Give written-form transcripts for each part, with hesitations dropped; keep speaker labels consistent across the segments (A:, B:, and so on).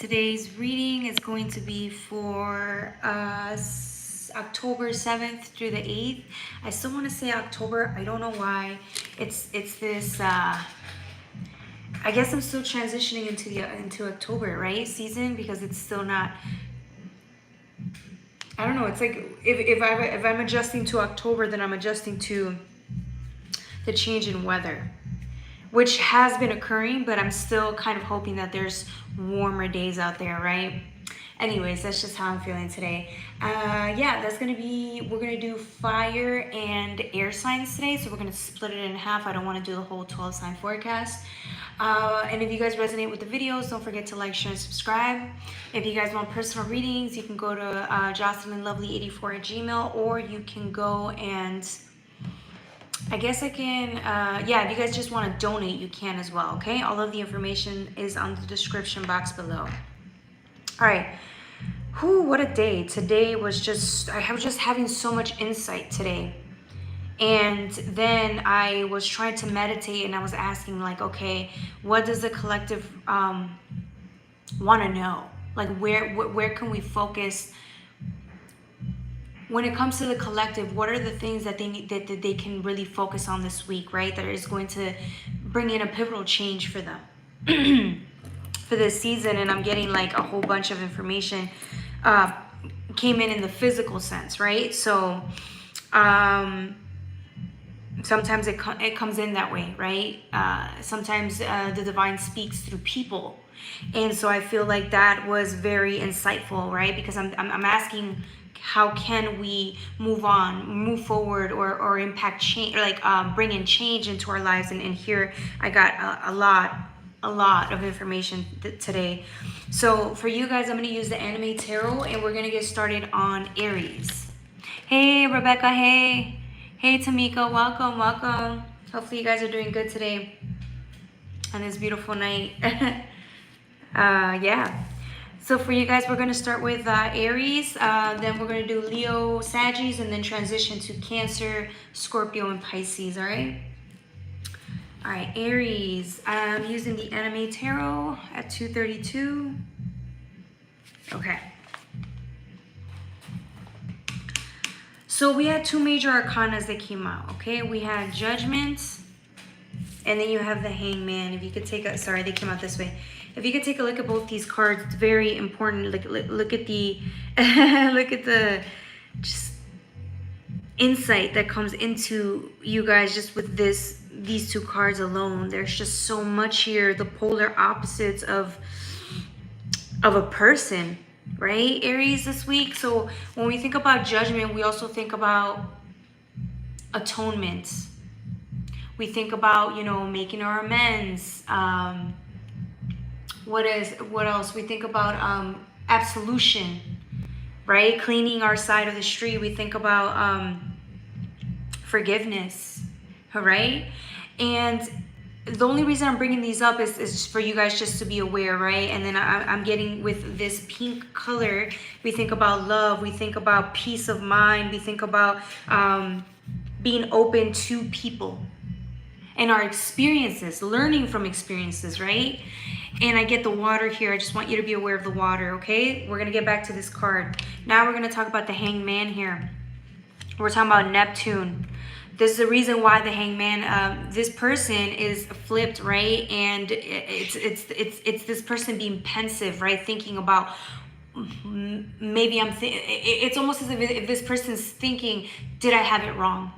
A: Today's reading is going to be for October 7th through the 8th. I still want to say October. I don't know why. It's this I guess I'm still transitioning into October, right? Season, because it's still not, I don't know. It's like if I'm adjusting to October, then I'm adjusting to the change in weather, which has been occurring, but I'm still kind of hoping that there's warmer days out there, right? Anyways, that's just how I'm feeling today. Yeah, that's gonna be, we're gonna do fire and air signs today, so we're gonna split it in half. I don't want to do the whole 12 sign forecast. And if you guys resonate with the videos, don't forget to like, share, and subscribe. If you guys want personal readings, you can go to JocelynLovely84@gmail, or you can go and I guess I can, yeah, if you guys just want to donate, you can as well, okay? All of the information is on the description box below. All right. Whew, what a day. Today was just, I was just having so much insight today. And then I was trying to meditate and I was asking like, okay, what does the collective want to know? Like where can we focus? When it comes to the collective, what are the things that they need, that they can really focus on this week, right? That is going to bring in a pivotal change for them for this season. And I'm getting like a whole bunch of information came in the physical sense, right? So sometimes it comes in that way, right? Sometimes the divine speaks through people. And so I feel like that was very insightful, right? Because I'm asking, how can we move on, move forward, or impact change, or like bring in change into our lives? And here I got a lot of information today. So for you guys, I'm going to use the anime tarot, and we're going to get started on Aries. Hey Rebecca, hey Tamika, welcome. Hopefully you guys are doing good today on this beautiful night. Yeah. So for you guys, we're going to start with Aries, then we're going to do Leo, Sagittarius, and then transition to Cancer, Scorpio, and Pisces, all right? All right, Aries, I'm using the Anime Tarot at 232. Okay. So we had two major arcanas that came out, okay? We had Judgment, and then you have the Hangman. If you could take a, sorry, they came out this way. If you could take a look at both these cards, it's very important. Look at the look at the just insight that comes into you guys just with these two cards alone. There's just so much here, the polar opposites of a person, right? Aries this week. So when we think about Judgment, we also think about atonement. We think about, you know, making our amends. What else? We think about absolution, right? Cleaning our side of the street. We think about forgiveness, right? And the only reason I'm bringing these up is for you guys just to be aware, right? And then I'm getting with this pink color, we think about love. We think about peace of mind. We think about being open to people and our experiences, learning from experiences, right? And I get the water here. I just want you to be aware of the water, okay? We're going to get back to this card. Now we're going to talk about the Hangman here. We're talking about Neptune. This is the reason why the Hangman, this person is flipped, right? And it's this person being pensive, right? Thinking about, maybe it's almost as if this person's thinking, did I have it wrong?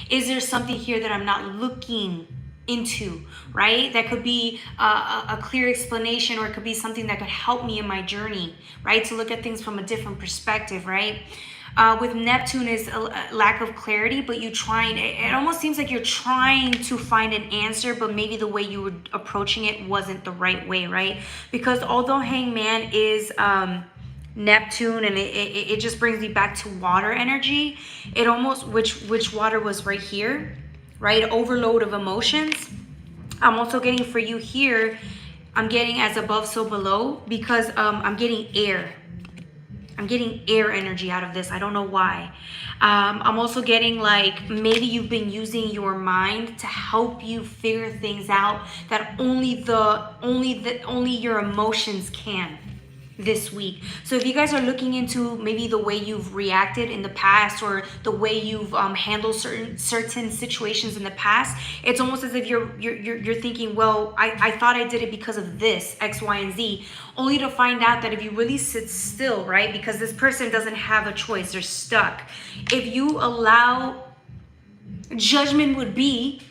A: Is there something here that I'm not looking into, right? That could be a clear explanation, or it could be something that could help me in my journey, right? To look at things from a different perspective, right? With Neptune is a lack of clarity, but it almost seems like you're trying to find an answer, but maybe the way you were approaching it wasn't the right way, right? Because although Hangman is Neptune, and it just brings me back to water energy, it almost, which water was right here, right? Overload of emotions. I'm also getting for you here, I'm getting as above so below, because I'm getting air. I'm getting air energy out of this. I don't know why. I'm also getting like maybe you've been using your mind to help you figure things out that only your emotions can this week. So if you guys are looking into maybe the way you've reacted in the past, or the way you've handled certain situations in the past, it's almost as if you're thinking, well, I thought I did it because of this X, Y, and Z, only to find out that if you really sit still, right, because this person doesn't have a choice, they're stuck. If you allow, judgment would be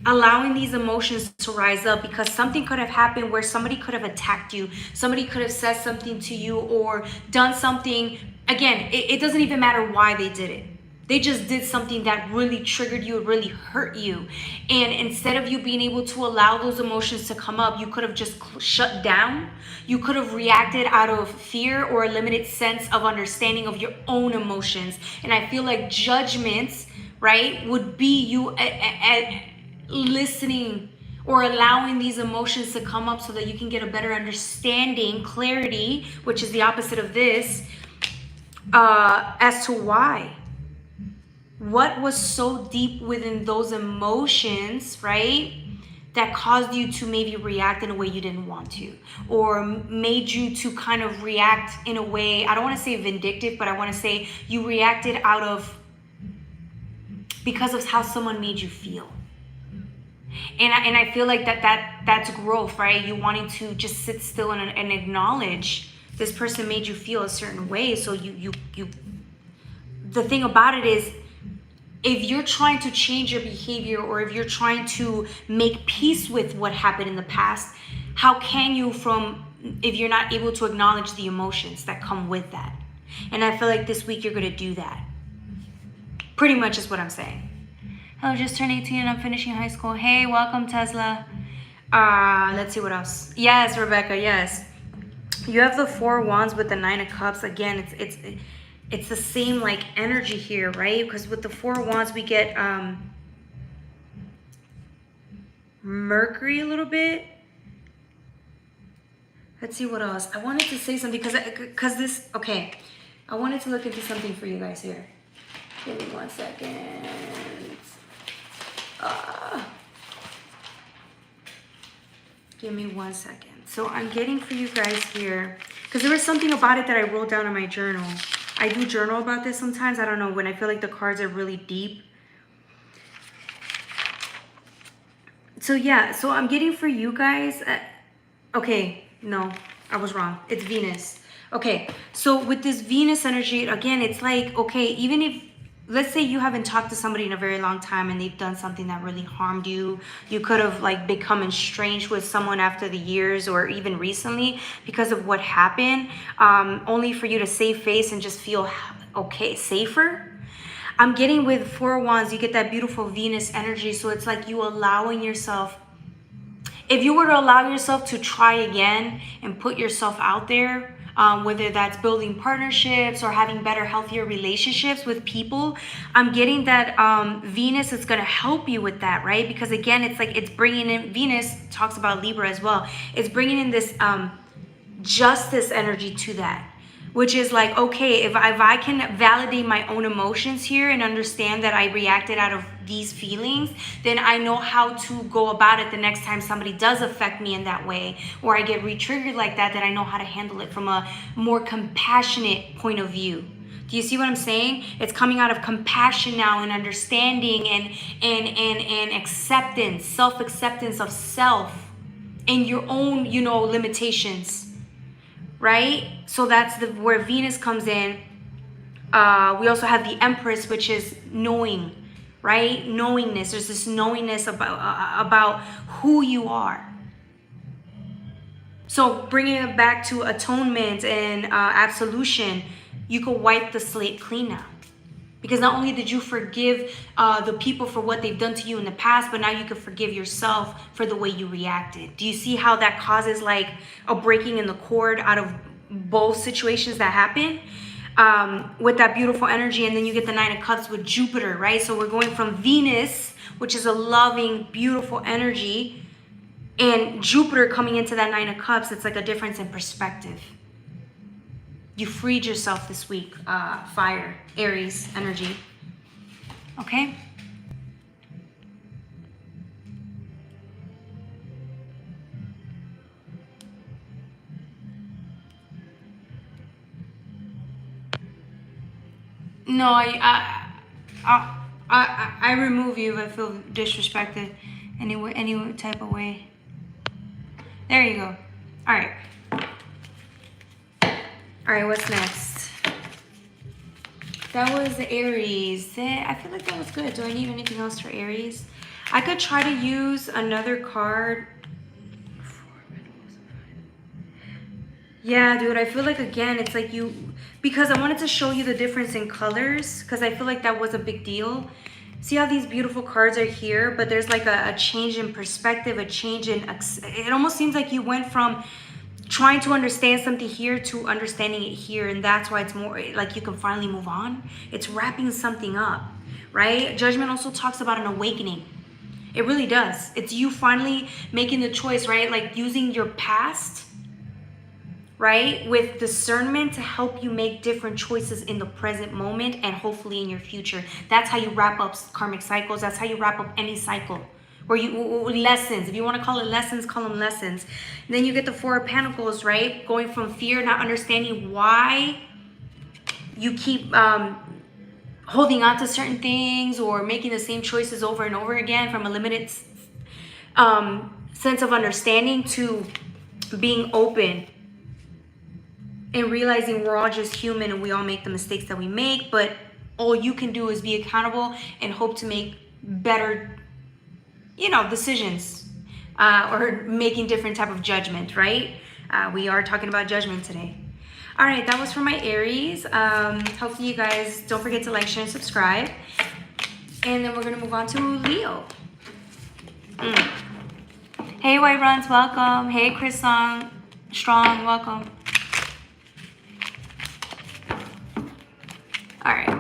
A: allowing these emotions to rise up, because something could have happened where somebody could have attacked you, somebody could have said something to you or done something. Again, it doesn't even matter why they did it. They just did something that really triggered you, it really hurt you. And instead of you being able to allow those emotions to come up, you could have just shut down. You could have reacted out of fear or a limited sense of understanding of your own emotions. And I feel like judgments, right, would be you listening or allowing these emotions to come up so that you can get a better understanding, clarity, which is the opposite of this, as to why. What was so deep within those emotions, right, that caused you to maybe react in a way you didn't want to, or made you to kind of react in a way, I don't want to say vindictive, but I want to say you reacted out of, because of how someone made you feel. And I feel like that's growth, right? You wanting to just sit still and acknowledge this person made you feel a certain way. So you the thing about it is, if you're trying to change your behavior, or if you're trying to make peace with what happened in the past, how can you if you're not able to acknowledge the emotions that come with that? And I feel like this week you're going to do that. Pretty much is what I'm saying. Oh, just turned 18 and I'm finishing high school. Hey, welcome, Tesla. Let's see what else. Yes, Rebecca, yes. You have the 4 of Wands with the 9 of Cups. Again, it's the same like energy here, right? Because with the 4 of Wands, we get Mercury a little bit. Let's see what else. I wanted to say something because this, okay. I wanted to look into something for you guys here. Give me 1 second. Give me 1 second. So I'm getting for you guys here, because there was something about it that I wrote down in my journal. I do journal about this sometimes. I don't know, when I feel like the cards are really deep. So yeah, so I'm getting for you guys. Okay, no, I was wrong. It's Venus. Okay, so with this Venus energy, again, it's like, okay, even if, let's say you haven't talked to somebody in a very long time and they've done something that really harmed you. You could have like become estranged with someone after the years, or even recently, because of what happened, only for you to save face and just feel okay, safer. I'm getting with 4 of Wands, you get that beautiful Venus energy. So it's like you allowing yourself, if you were to allow yourself to try again and put yourself out there, whether that's building partnerships or having better, healthier relationships with people, I'm getting that Venus is going to help you with that, right? Because again, it's like it's bringing in, Venus talks about Libra as well. It's bringing in this justice energy to that, which is like, okay, if I can validate my own emotions here and understand that I reacted out of these feelings, then I know how to go about it the next time somebody does affect me in that way, or I get re-triggered like that, then I know how to handle it from a more compassionate point of view. Do you see what I'm saying? It's coming out of compassion now, and understanding and acceptance, self-acceptance of self and your own, limitations. Right? So that's where Venus comes in. We also have the Empress, which is knowing, right? Knowingness. There's this knowingness about who you are. So bringing it back to atonement and absolution, you could wipe the slate clean now. Because not only did you forgive the people for what they've done to you in the past, but now you can forgive yourself for the way you reacted. Do you see how that causes like a breaking in the cord out of both situations that happen? With that beautiful energy. And then you get the 9 of Cups with Jupiter, right? So we're going from Venus, which is a loving, beautiful energy, and Jupiter coming into that 9 of Cups. It's like a difference in perspective. You freed yourself this week. Fire, Aries energy. Okay? No, I remove you if I feel disrespected any type of way. There you go. All right. All right, what's next? That was Aries. I feel like that was good. Do I need anything else for Aries? I could try to use another card. Yeah, dude, I feel like, again, it's like because I wanted to show you the difference in colors, because I feel like that was a big deal. See how these beautiful cards are here, but there's like a change in perspective, a change in, it almost seems like you went from trying to understand something here to understanding it here, and that's why it's more like you can finally move on. It's wrapping something up, right? Judgment also talks about an awakening. It really does. It's you finally making the choice, right? Like using your past, right, with discernment to help you make different choices in the present moment and hopefully in your future. That's how you wrap up karmic cycles. That's how you wrap up any cycle. Or lessons. If you want to call it lessons, call them lessons. And then you get the Four of Pentacles, right? Going from fear, not understanding why you keep holding on to certain things or making the same choices over and over again, from a limited sense of understanding to being open and realizing we're all just human and we all make the mistakes that we make, but all you can do is be accountable and hope to make better, decisions, or making different type of judgment, right? We are talking about judgment today. All right, that was for my Aries. Hopefully you guys don't forget to like, share, and subscribe. And then we're gonna move on to Leo. Hey, White Runs, welcome. Hey, Chris Strong, welcome. All right.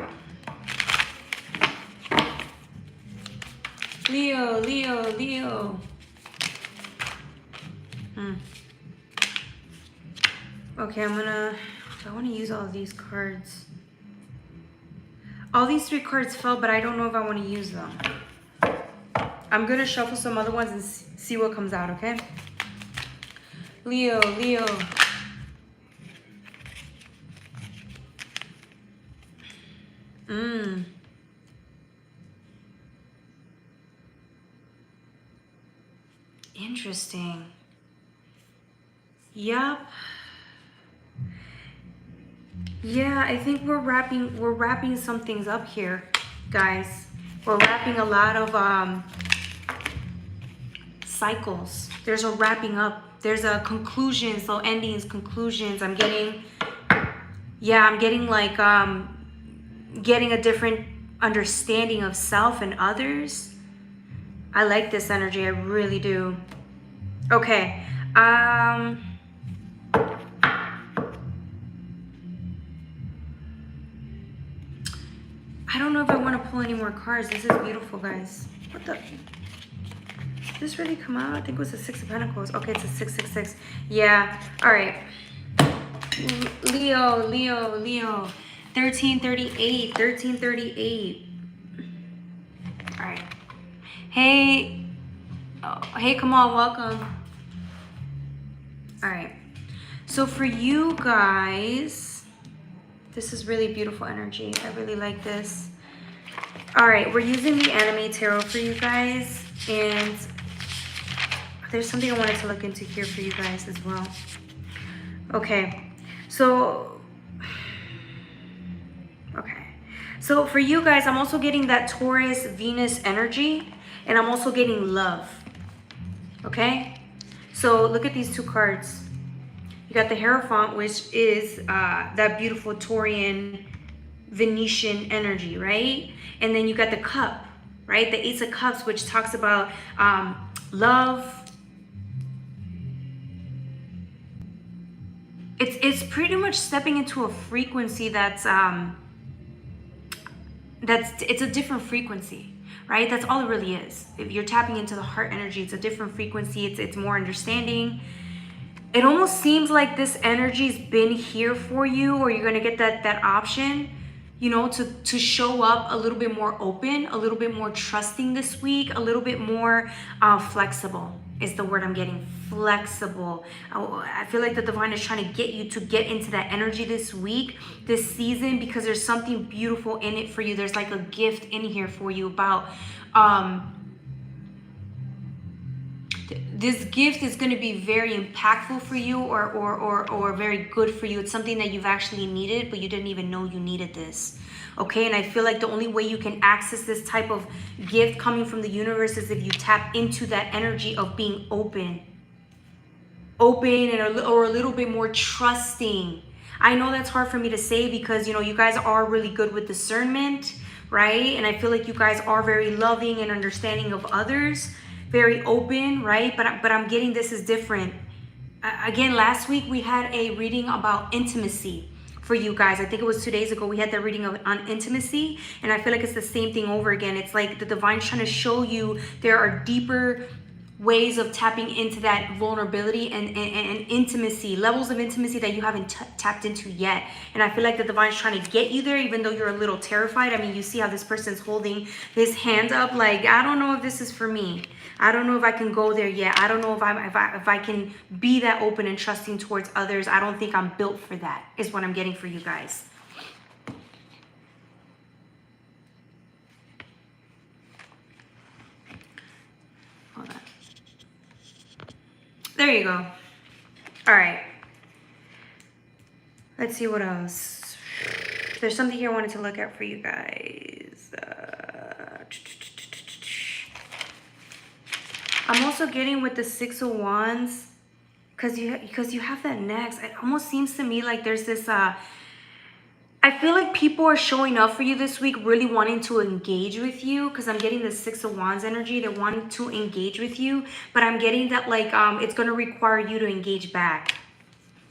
A: Leo. Okay, I want to use all of these cards. All these 3 cards fell, but I don't know if I want to use them. I'm going to shuffle some other ones and see what comes out, okay? Leo. Interesting. Yep. Yeah, I think we're wrapping some things up here, guys. We're wrapping a lot of cycles. There's a wrapping up. There's a conclusion, so endings, conclusions. I'm getting like getting a different understanding of self and others. I like this energy, I really do. Okay. I don't know if I want to pull any more cards. This is beautiful, guys. What the? Did this really come out? I think it was a 6 of Pentacles. Okay, it's a 666. Yeah. All right. Leo. 1338. All right. Hey, come on, welcome. All right, so for you guys, this is really beautiful energy. I really like this. All right, we're using the anime tarot for you guys, and there's something I wanted to look into here for you guys as well. Okay, so for you guys, I'm also getting that Taurus Venus energy. And I'm also getting love, okay? So look at these 2 cards. You got the Hierophant, which is that beautiful Taurian Venetian energy, right? And then you got the Cup, right? The Ace of Cups, which talks about love. It's pretty much stepping into a frequency that's it's a different frequency. Right? That's all it really is. If you're tapping into the heart energy, it's a different frequency. It's more understanding. it almost seems like this energy's been here for you, or you're going to get that option, you know, to show up a little bit more open, a little bit more trusting this week, a little bit more flexible is the word I'm getting. Flexible. I feel like the divine is trying to get you to get into that energy this week, this season, because there's something beautiful in it for you. There's like a gift in here for you about this gift is going to be very impactful for you, or very good for you. It's something that you've actually needed, but you didn't even know you needed this. Okay, and I feel like the only way you can access this type of gift coming from the universe is if you tap into that energy of being open and or a little bit more trusting. I know that's hard for me to say because, you know, you guys are really good with discernment, right? And I feel like you guys are very loving and understanding of others, very open, right? But I'm getting this is different. Again, last week we had a reading about intimacy for you guys. I think it was 2 days ago we had that reading on intimacy, and I feel like it's the same thing over again. It's like the divine's trying to show you there are deeper ways of tapping into that vulnerability and intimacy, levels of intimacy that you haven't tapped into yet. And I feel like the divine's trying to get you there, even though you're a little terrified. I mean, you see how this person's holding his hand up, like, I don't know if this is for me. I don't know if I can go there yet. I don't know if I can be that open and trusting towards others. I don't think I'm built for that, is what I'm getting for you guys. Hold on. There you go. All right. Let's see what else. There's something here I wanted to look at for you guys. I'm also getting with the 6 of Wands, because you have that next. It almost seems to me like there's this I feel like people are showing up for you this week, really wanting to engage with you, because I'm getting the 6 of Wands energy. They're wanting to engage with you, but I'm getting that like it's going to require you to engage back.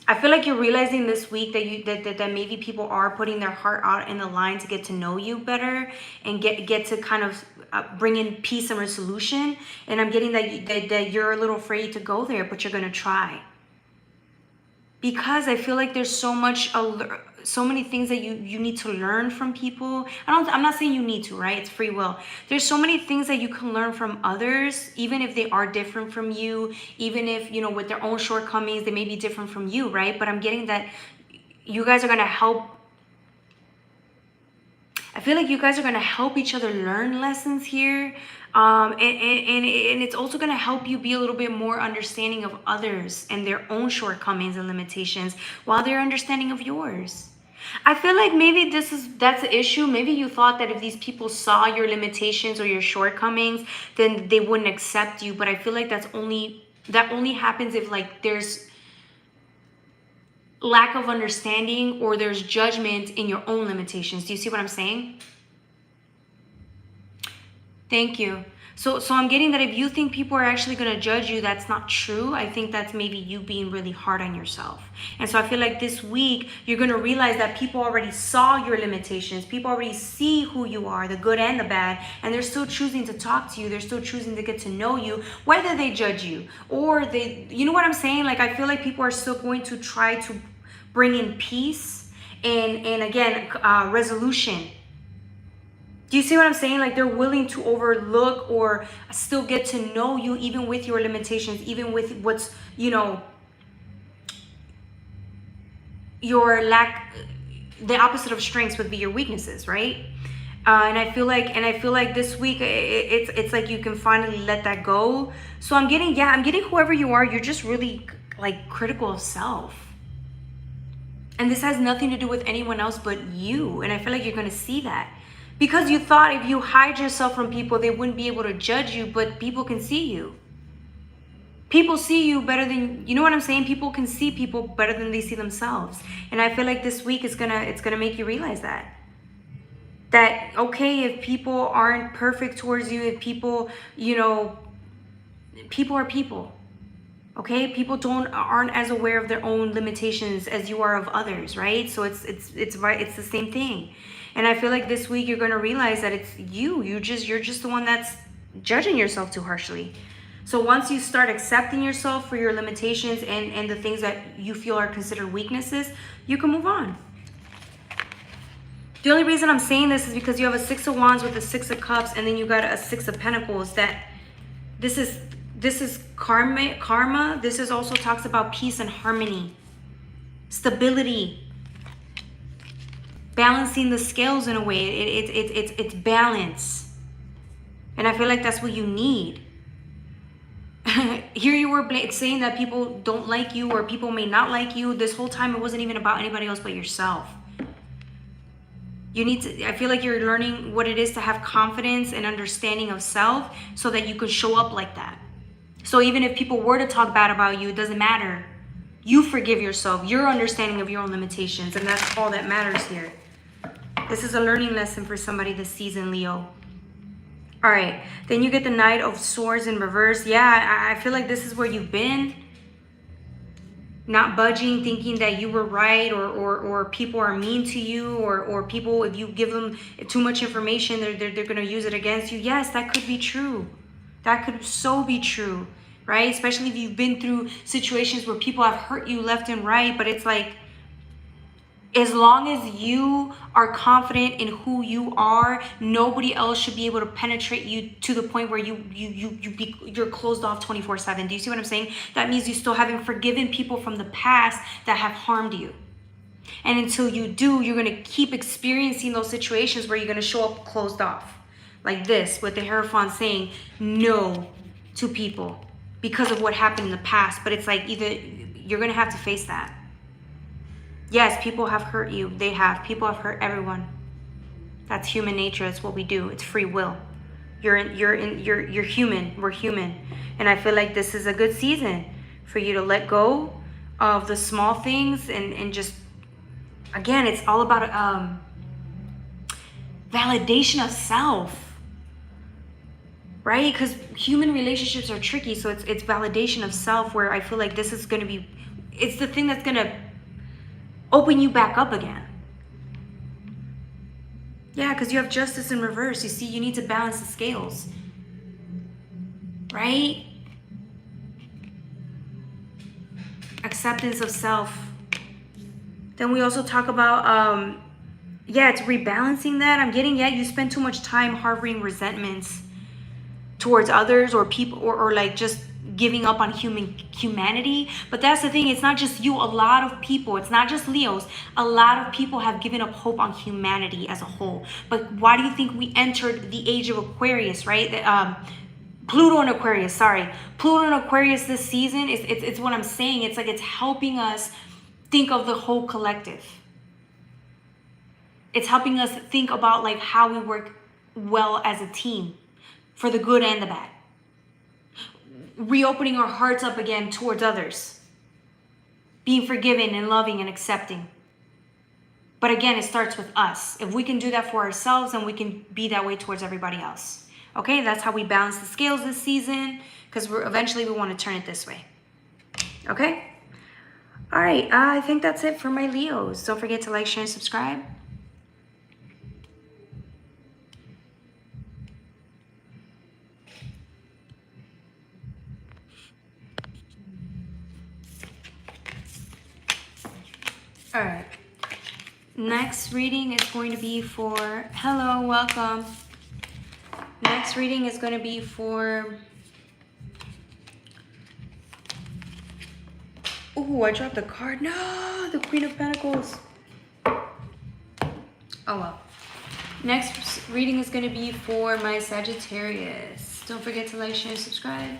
A: I feel like you're realizing this week that that maybe people are putting their heart out in the line to get to know you better and get to kind of bring in peace and resolution. And I'm getting that you're a little afraid to go there, but you're going to try. Because I feel like there's so many things that you need to learn from people. I'm not saying you need to, right? It's free will. There's so many things that you can learn from others, even if they are different from you, even if, you know, with their own shortcomings, they may be different from you, right? But I'm getting that you guys are going to help. I feel like you guys are going to help each other learn lessons here. And it's also going to help you be a little bit more understanding of others and their own shortcomings and limitations while they're understanding of yours. I feel like maybe that's the issue. Maybe you thought that if these people saw your limitations or your shortcomings, then they wouldn't accept you. But I feel like that only happens if like there's lack of understanding or there's judgment in your own limitations. Do you see what I'm saying? Thank you. So I'm getting that if you think people are actually going to judge you, that's not true. I think that's maybe you being really hard on yourself. And so I feel like this week, you're going to realize that people already saw your limitations. People already see who you are, the good and the bad. And they're still choosing to talk to you. They're still choosing to get to know you, whether they judge you or you know what I'm saying? Like, I feel like people are still going to try to bring in peace and again, resolution. Do you see what I'm saying? Like, they're willing to overlook or still get to know you, even with your limitations, even with what's, you know, your lack, the opposite of strengths would be your weaknesses, right? And I feel like this week it's like you can finally let that go. So I'm getting whoever you are, you're just really like critical of self. And this has nothing to do with anyone else but you. And I feel like you're going to see that. Because you thought if you hide yourself from people, they wouldn't be able to judge you, but people can see you. People see you better than, you know what I'm saying? People can see people better than they see themselves. And I feel like this week it's gonna make you realize that. That, okay, if people aren't perfect towards you, if people, you know, people are people. Okay, people aren't as aware of their own limitations as you are of others, right? So it's the same thing. And I feel like this week you're going to realize that it's you're just the one that's judging yourself too harshly. So once you start accepting yourself for your limitations and the things that you feel are considered weaknesses, you can move on. The only reason I'm saying this is because you have a Six of Wands with a Six of Cups, and then you got a Six of Pentacles. That this is karma. This is also talks about peace and harmony, stability, balancing the scales in a way. It's balance, and I feel like that's what you need. Here you were saying that people don't like you, or people may not like you. This whole time it wasn't even about anybody else but yourself. You need to, I feel like you're learning what it is to have confidence and understanding of self so that you can show up like that. So even if people were to talk bad about you, it doesn't matter. You forgive yourself, your understanding of your own limitations, and that's all that matters here. This is a learning lesson for somebody this season, Leo. All right, then you get the Knight of Swords in reverse. Yeah, I feel like this is where you've been. Not budging, thinking that you were right, or people are mean to you, or people, if you give them too much information, they're going to use it against you. Yes, that could be true. That could so be true, right? Especially if you've been through situations where people have hurt you left and right, but it's like, as long as you are confident in who you are, nobody else should be able to penetrate you to the point where you're closed off 24/7. Do you see what I'm saying? That means you still haven't forgiven people from the past that have harmed you. And until you do, you're going to keep experiencing those situations where you're going to show up closed off. Like this, with the Hierophant saying no to people because of what happened in the past. But it's like, either you're going to have to face that. Yes, people have hurt you. They have. People have hurt everyone. That's human nature. It's what we do. It's free will. You're human. We're human. And I feel like this is a good season for you to let go of the small things and just, again, it's all about validation of self, right? Because human relationships are tricky. So it's validation of self, where I feel like this is going to be, it's the thing that's going to open you back up again. Yeah, because you have Justice in reverse. You see, you need to balance the scales, right? Acceptance of self. Then we also talk about, it's rebalancing that. I'm getting, you spend too much time harboring resentments towards others or people, or like just giving up on humanity. But that's the thing, it's not just you. A lot of people, it's not just Leos, a lot of people have given up hope on humanity as a whole. But why do you think we entered the age of Aquarius, right? Pluto and Aquarius, Pluto and Aquarius this season, it's what I'm saying. It's like it's helping us think of the whole collective. It's helping us think about like how we work well as a team, for the good and the bad. Reopening our hearts up again towards others. Being forgiving and loving and accepting. But again, it starts with us. If we can do that for ourselves, then we can be that way towards everybody else. Okay, that's how we balance the scales this season, because eventually we want to turn it this way. Okay? All right, I think that's it for my Leos. Don't forget to like, share, and subscribe. All right, next reading is going to be for, hello, welcome. Next reading is going to be for, oh, I dropped the card. No, the Queen of Pentacles. Oh, well. Next reading is going to be for my Sagittarius. Don't forget to like, share, and subscribe.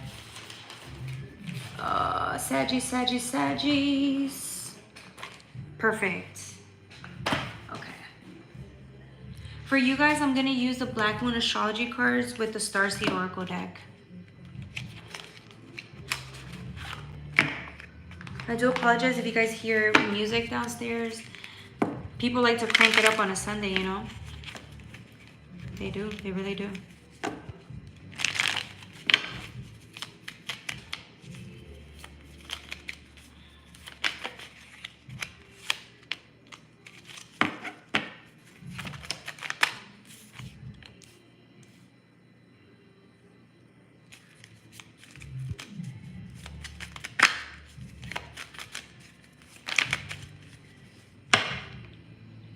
A: Saggies. Perfect. Okay. For you guys, I'm going to use the Black Moon Astrology cards with the Starseed Oracle deck. I do apologize if you guys hear music downstairs. People like to crank it up on a Sunday, you know? They do. They really do.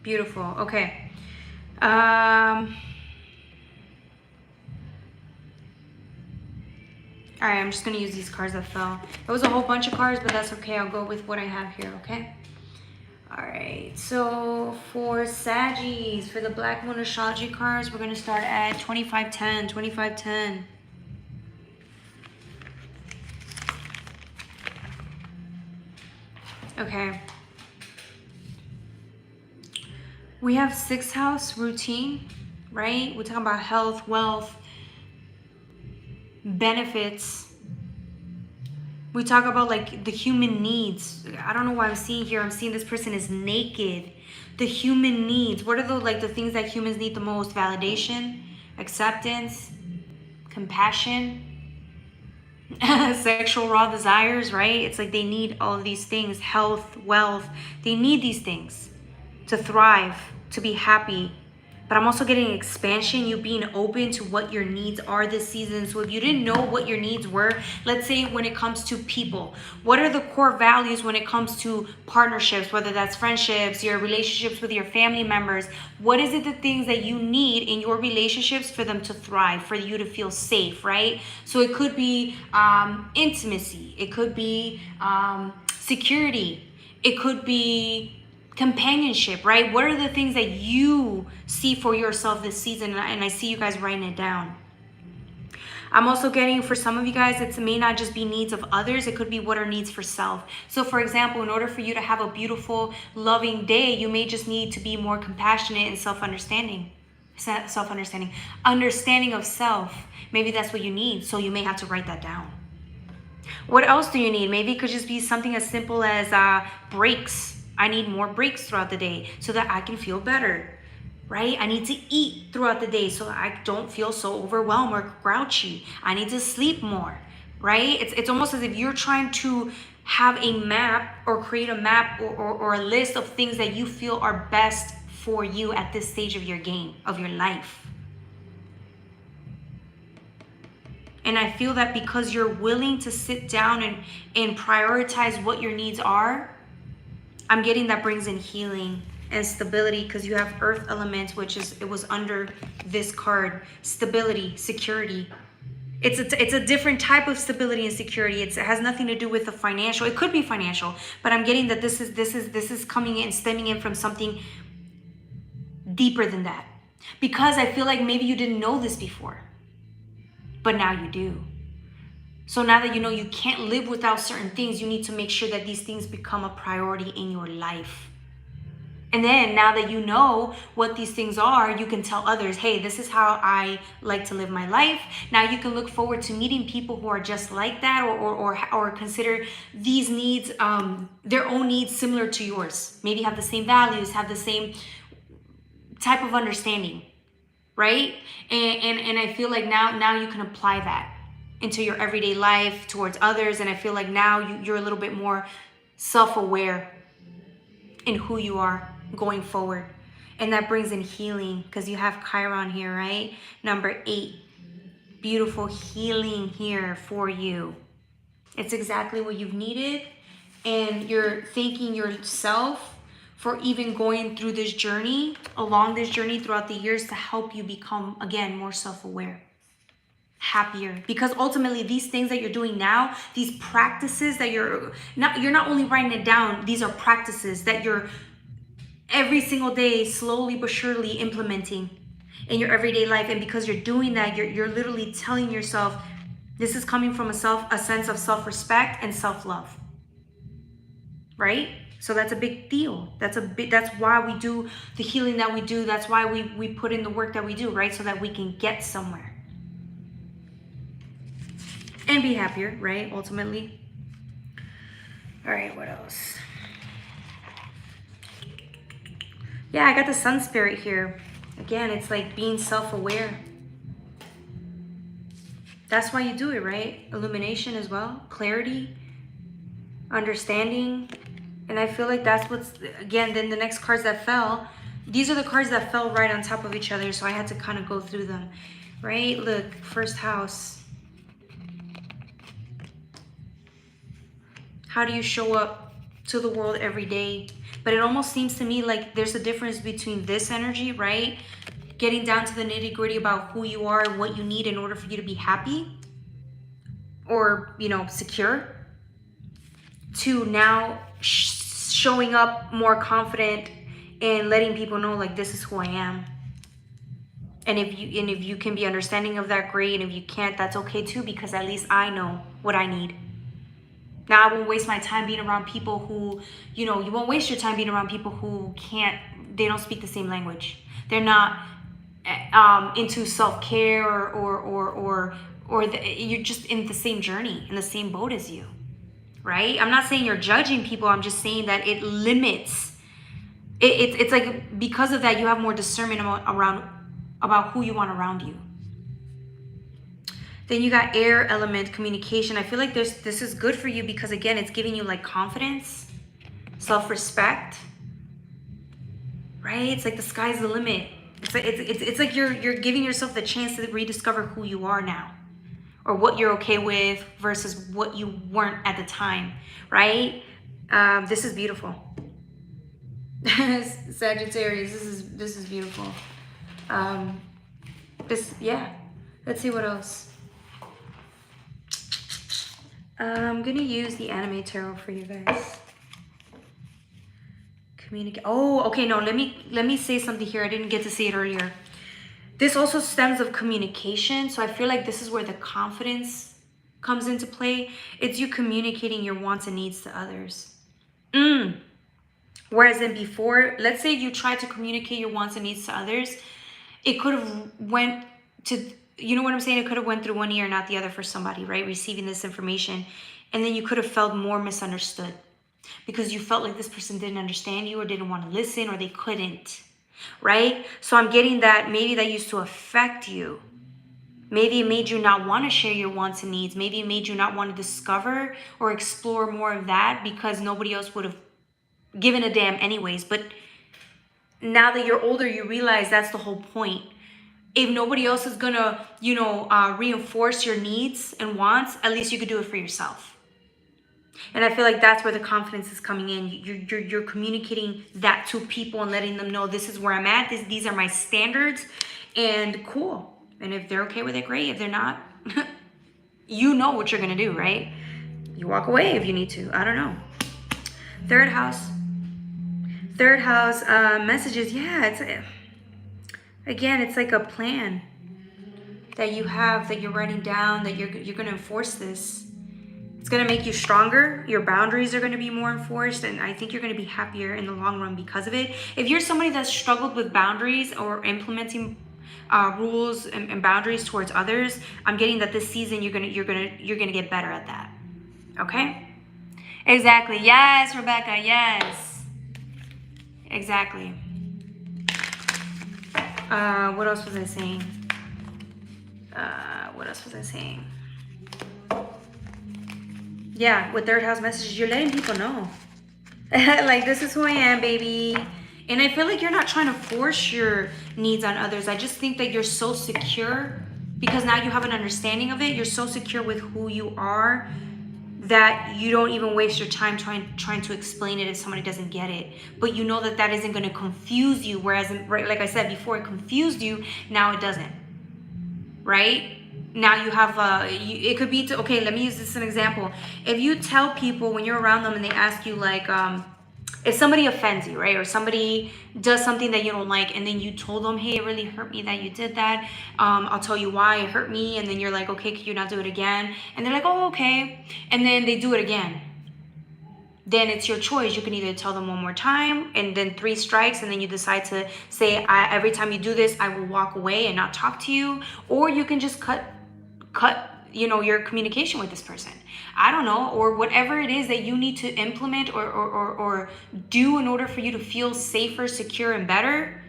A: Beautiful. Okay. All right, I'm just going to use these cards that fell. It was a whole bunch of cards, but that's okay. I'll go with what I have here, okay? All right, so for Saggies, for the Black Moon Astrology cards, we're going to start at 2510, 2510. Okay. We have 6th house routine, right? We're talking about health, wealth, benefits. We talk about like the human needs. I don't know what I'm seeing here. I'm seeing this person is naked. The human needs. What are the things that humans need the most? Validation, acceptance, compassion, sexual raw desires, right? It's like they need all of these things. Health, wealth. They need these things to thrive, to be happy. But I'm also getting expansion, you being open to what your needs are this season. So if you didn't know what your needs were, let's say when it comes to people, what are the core values when it comes to partnerships, whether that's friendships, your relationships with your family members? What is it the things that you need in your relationships for them to thrive, for you to feel safe, right? So it could be intimacy. It could be security. It could be companionship, right? What are the things that you see for yourself this season? And I see you guys writing it down. I'm also getting, for some of you guys, it may not just be needs of others. It could be what are needs for self. So for example, in order for you to have a beautiful, loving day, you may just need to be more compassionate and self-understanding. Understanding of self. Maybe that's what you need. So you may have to write that down. What else do you need? Maybe it could just be something as simple as breaks. I need more breaks throughout the day so that I can feel better, right? I need to eat throughout the day so I don't feel so overwhelmed or grouchy. I need to sleep more, right? It's almost as if you're trying to have a map or create a map or a list of things that you feel are best for you at this stage of your game, of your life. And I feel that because you're willing to sit down and prioritize what your needs are, I'm getting that brings in healing and stability, because you have earth elements, it was under this card. Stability, security. It's a different type of stability and security. It has nothing to do with the financial. It could be financial, but I'm getting that this is coming in, stemming in from something deeper than that. Because I feel like maybe you didn't know this before, but now you do. So now that you know you can't live without certain things, you need to make sure that these things become a priority in your life. And then now that you know what these things are, you can tell others, hey, this is how I like to live my life. Now you can look forward to meeting people who are just like that, or consider these needs, their own needs similar to yours. Maybe have the same values, have the same type of understanding, right? And I feel like now you can apply that into your everyday life towards others. And I feel like now you're a little bit more self-aware in who you are going forward. And that brings in healing, because you have Chiron here, right? Number 8, beautiful healing here for you. It's exactly what you've needed. And you're thanking yourself for even going through this journey, along this journey throughout the years, to help you become, again, more self-aware, happier. Because ultimately these things that you're doing now, these practices that you're not only writing it down, these are practices that you're every single day slowly but surely implementing in your everyday life. And because you're doing that, you're literally telling yourself, this is coming from a sense of self-respect and self-love, right? So that's a big deal. That's why we do the healing that we do. That's why we put in the work that we do, right? So that we can get somewhere and be happier, right? Ultimately. All right, what else? Yeah, I got the Sun Spirit here. Again, it's like being self-aware. That's why you do it, right? Illumination as well, clarity, understanding. And I feel like that's what's, again, then the next cards that fell, these are the cards that fell right on top of each other. So I had to kind of go through them, right? Look, first house. How do you show up to the world every day? But it almost seems to me like there's a difference between this energy, right? Getting down to the nitty-gritty about who you are and what you need in order for you to be happy or, you know, secure, to now showing up more confident and letting people know, like, this is who I am. And if you can be understanding of that, great. And if you can't, that's okay too, because at least I know what I need. Now, I won't waste my time being around people who, you know, you won't waste your time being around people who they don't speak the same language. They're not into self-care you're just in the same journey, in the same boat as you, right? I'm not saying you're judging people. I'm just saying that it limits. It's like, because of that, you have more discernment about who you want around you. Then you got air element, communication. I feel like this is good for you because, again, it's giving you like confidence, self-respect, right? It's like the sky's the limit. It's like you're giving yourself the chance to rediscover who you are now, or what you're okay with versus what you weren't at the time, right? This is beautiful. Sagittarius, this is beautiful. Yeah. Let's see what else. I'm gonna use the anime tarot for you guys. Communicate. Oh, okay. No, let me say something here. I didn't get to say it earlier. This also stems of communication. So I feel like this is where the confidence comes into play. It's you communicating your wants and needs to others. Whereas in before, let's say you tried to communicate your wants and needs to others, it could have went to, you know what I'm saying? It could have went through one ear, not the other for somebody, right? Receiving this information. And then you could have felt more misunderstood because you felt like this person didn't understand you or didn't want to listen, or they couldn't, right? So I'm getting that maybe that used to affect you. Maybe it made you not want to share your wants and needs. Maybe it made you not want to discover or explore more of that because nobody else would have given a damn anyways. But now that you're older, you realize that's the whole point. If nobody else is gonna, reinforce your needs and wants, at least you could do it for yourself. And I feel like that's where the confidence is coming in. You're communicating that to people and letting them know, this is where I'm at. These are my standards, and cool. And if they're okay with it, great. If they're not, you know what you're gonna do, right? You walk away if you need to. I don't know. Third house messages. Yeah, again, it's like a plan that you have, that you're writing down, that you're going to enforce this. It's going to make you stronger. Your boundaries are going to be more enforced, and I think you're going to be happier in the long run because of it. If you're somebody that's struggled with boundaries or implementing rules and boundaries towards others, I'm getting that this season you're going to get better at that. Okay? Exactly. Yes, Rebecca. Yes. Exactly. What else was I saying? Yeah, with third house messages, you're letting people know. Like, this is who I am, baby. And I feel like you're not trying to force your needs on others. I just think that you're so secure because now you have an understanding of it. You're so secure with who you are that you don't even waste your time trying to explain it if somebody doesn't get it. But you know that isn't going to confuse you. Whereas, like I said before, it confused you. Now it doesn't. Right? Now you have, it could be, okay, let me use this as an example. If you tell people when you're around them and they ask you, like, if somebody offends you, right? Or somebody does something that you don't like, and then you told them, hey, it really hurt me that you did that. I'll tell you why it hurt me. And then you're like, okay, could you not do it again? And they're like, oh, okay. And then they do it again. Then it's your choice. You can either tell them one more time and then 3 strikes, and then you decide to say, every time you do this, I will walk away and not talk to you. Or you can just cut your communication with this person. I don't know, or whatever it is that you need to implement or do in order for you to feel safer, secure, and better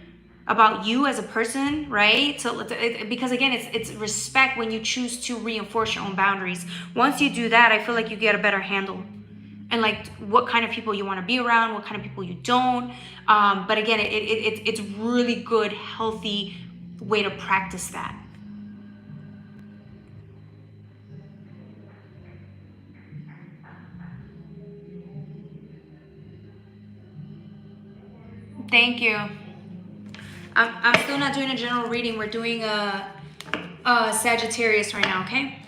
A: about you as a person, right? So because again, it's respect when you choose to reinforce your own boundaries. Once you do that, I feel like you get a better handle. And like what kind of people you want to be around, what kind of people you don't. But again, it's really good, healthy way to practice that. Thank you. I'm still not doing a general reading. We're doing a Sagittarius right now, okay?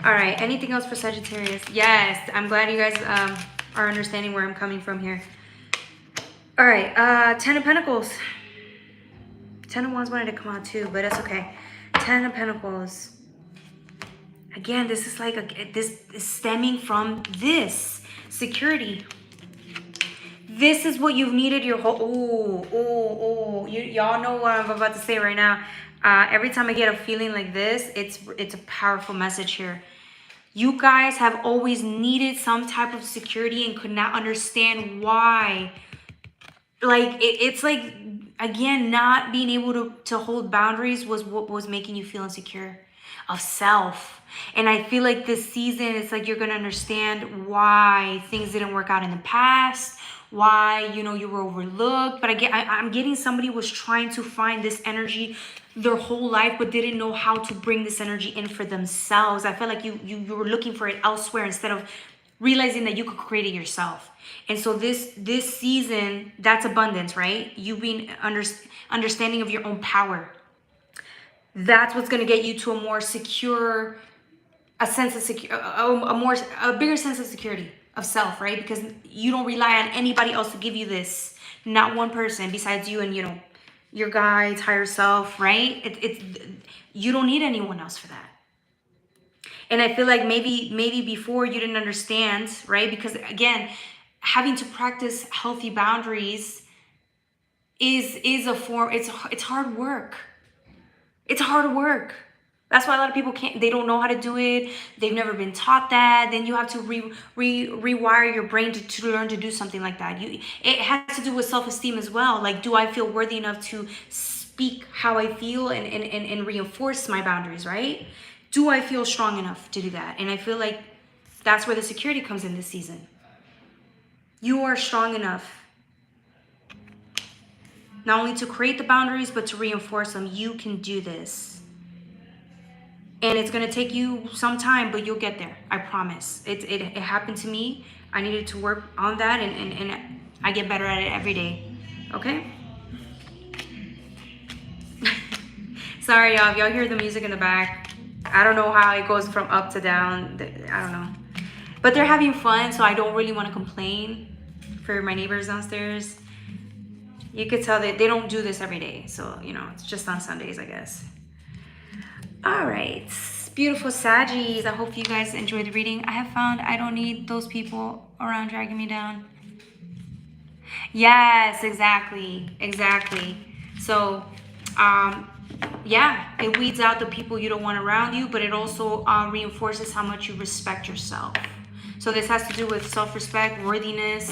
A: All right. Anything else for Sagittarius? Yes. I'm glad you guys are understanding where I'm coming from here. All right. 10 of Pentacles. 10 of Wands wanted to come out too, but that's okay. 10 of Pentacles. Again, this is like this is stemming from this security. This is what you've needed your whole. Y'all know what I'm about to say right now. Every time I get a feeling like this, it's a powerful message here. You guys have always needed some type of security and could not understand why. Like it's like, again, not being able to hold boundaries was what was making you feel insecure of self. And I feel like this season, it's like you're gonna understand why things didn't work out in the past, why, you know, you were overlooked. But I'm getting somebody was trying to find this energy their whole life, but didn't know how to bring this energy in for themselves. I feel like you were looking for it elsewhere instead of realizing that you could create it yourself. And so this season, that's abundance, right? You being understanding of your own power. That's what's going to get you to a more secure, a sense of secure, a bigger sense of security of self, right? Because you don't rely on anybody else to give you this. Not one person besides you and, you know, your guides, higher self, right? You don't need anyone else for that. And I feel like maybe before you didn't understand, right? Because again, having to practice healthy boundaries is a form, it's hard work. It's hard work. That's why a lot of people they don't know how to do it. They've never been taught that. Then you have to rewire your brain to learn to do something like that. It has to do with self-esteem as well. Like, do I feel worthy enough to speak how I feel and reinforce my boundaries, right? Do I feel strong enough to do that? And I feel like that's where the security comes in this season. You are strong enough not only to create the boundaries, but to reinforce them. You can do this. And it's going to take you some time, but you'll get there. I promise. It happened to me. I needed to work on that, and I get better at it every day. Okay? Sorry, y'all. If y'all hear the music in the back, I don't know how it goes from up to down. I don't know. But they're having fun, so I don't really want to complain for my neighbors downstairs. You could tell that they don't do this every day. So, you know, it's just on Sundays, I guess. All right. Beautiful Saggies. I hope you guys enjoyed the reading. I have found I don't need those people around dragging me down. Yes, exactly. Exactly. So, yeah, it weeds out the people you don't want around you, but it also reinforces how much you respect yourself. So this has to do with self-respect, worthiness,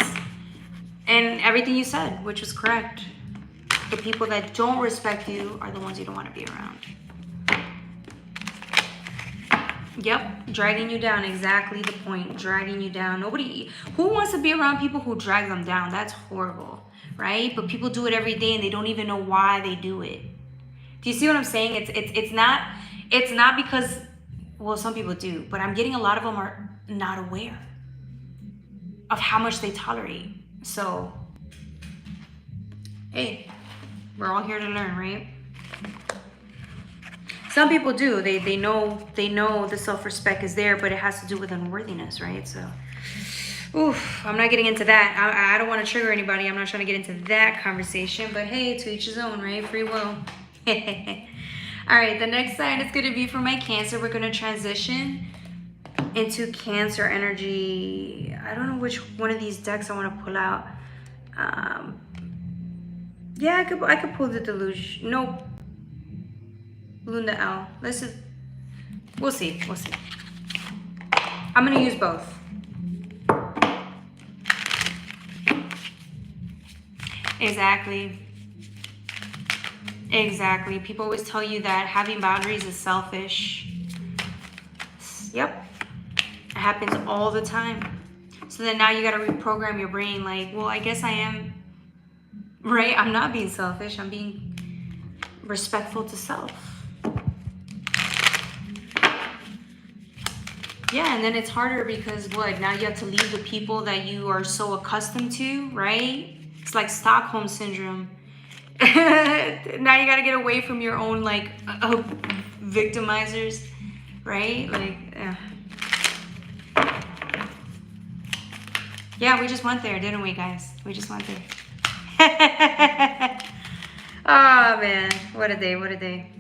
A: and everything you said, which was correct. The people that don't respect you are the ones you don't want to be around. Yep, dragging you down. Exactly the point. Dragging you down. Who wants to be around people who drag them down? That's horrible, right? But people do it every day and they don't even know why they do it. Do you see what I'm saying? It's not because, well, some people do, but I'm getting a lot of them are not aware of how much they tolerate. So, hey, we're all here to learn, right? Some people do. They know the self-respect is there, but it has to do with unworthiness, right? So, oof, I'm not getting into that. I don't want to trigger anybody. I'm not trying to get into that conversation, but hey, to each his own, right? Free will. All right, the next sign is going to be for my Cancer. We're going to transition into Cancer energy. I don't know which one of these decks I want to pull out. Yeah, I could pull the Delusion. No, Luna L. We'll see. I'm going to use both. Exactly. People always tell you that having boundaries is selfish. Yep. It happens all the time. So then now you got to reprogram your brain like, well, I guess I am, right? I'm not being selfish. I'm being respectful to self. Yeah, and then it's harder because what? Now you have to leave the people that you are so accustomed to, right? It's like Stockholm syndrome. Now you gotta get away from your own like victimizers, right? Like, yeah, we just went there, didn't we, guys? We just went there. Oh man, what a day, what a day.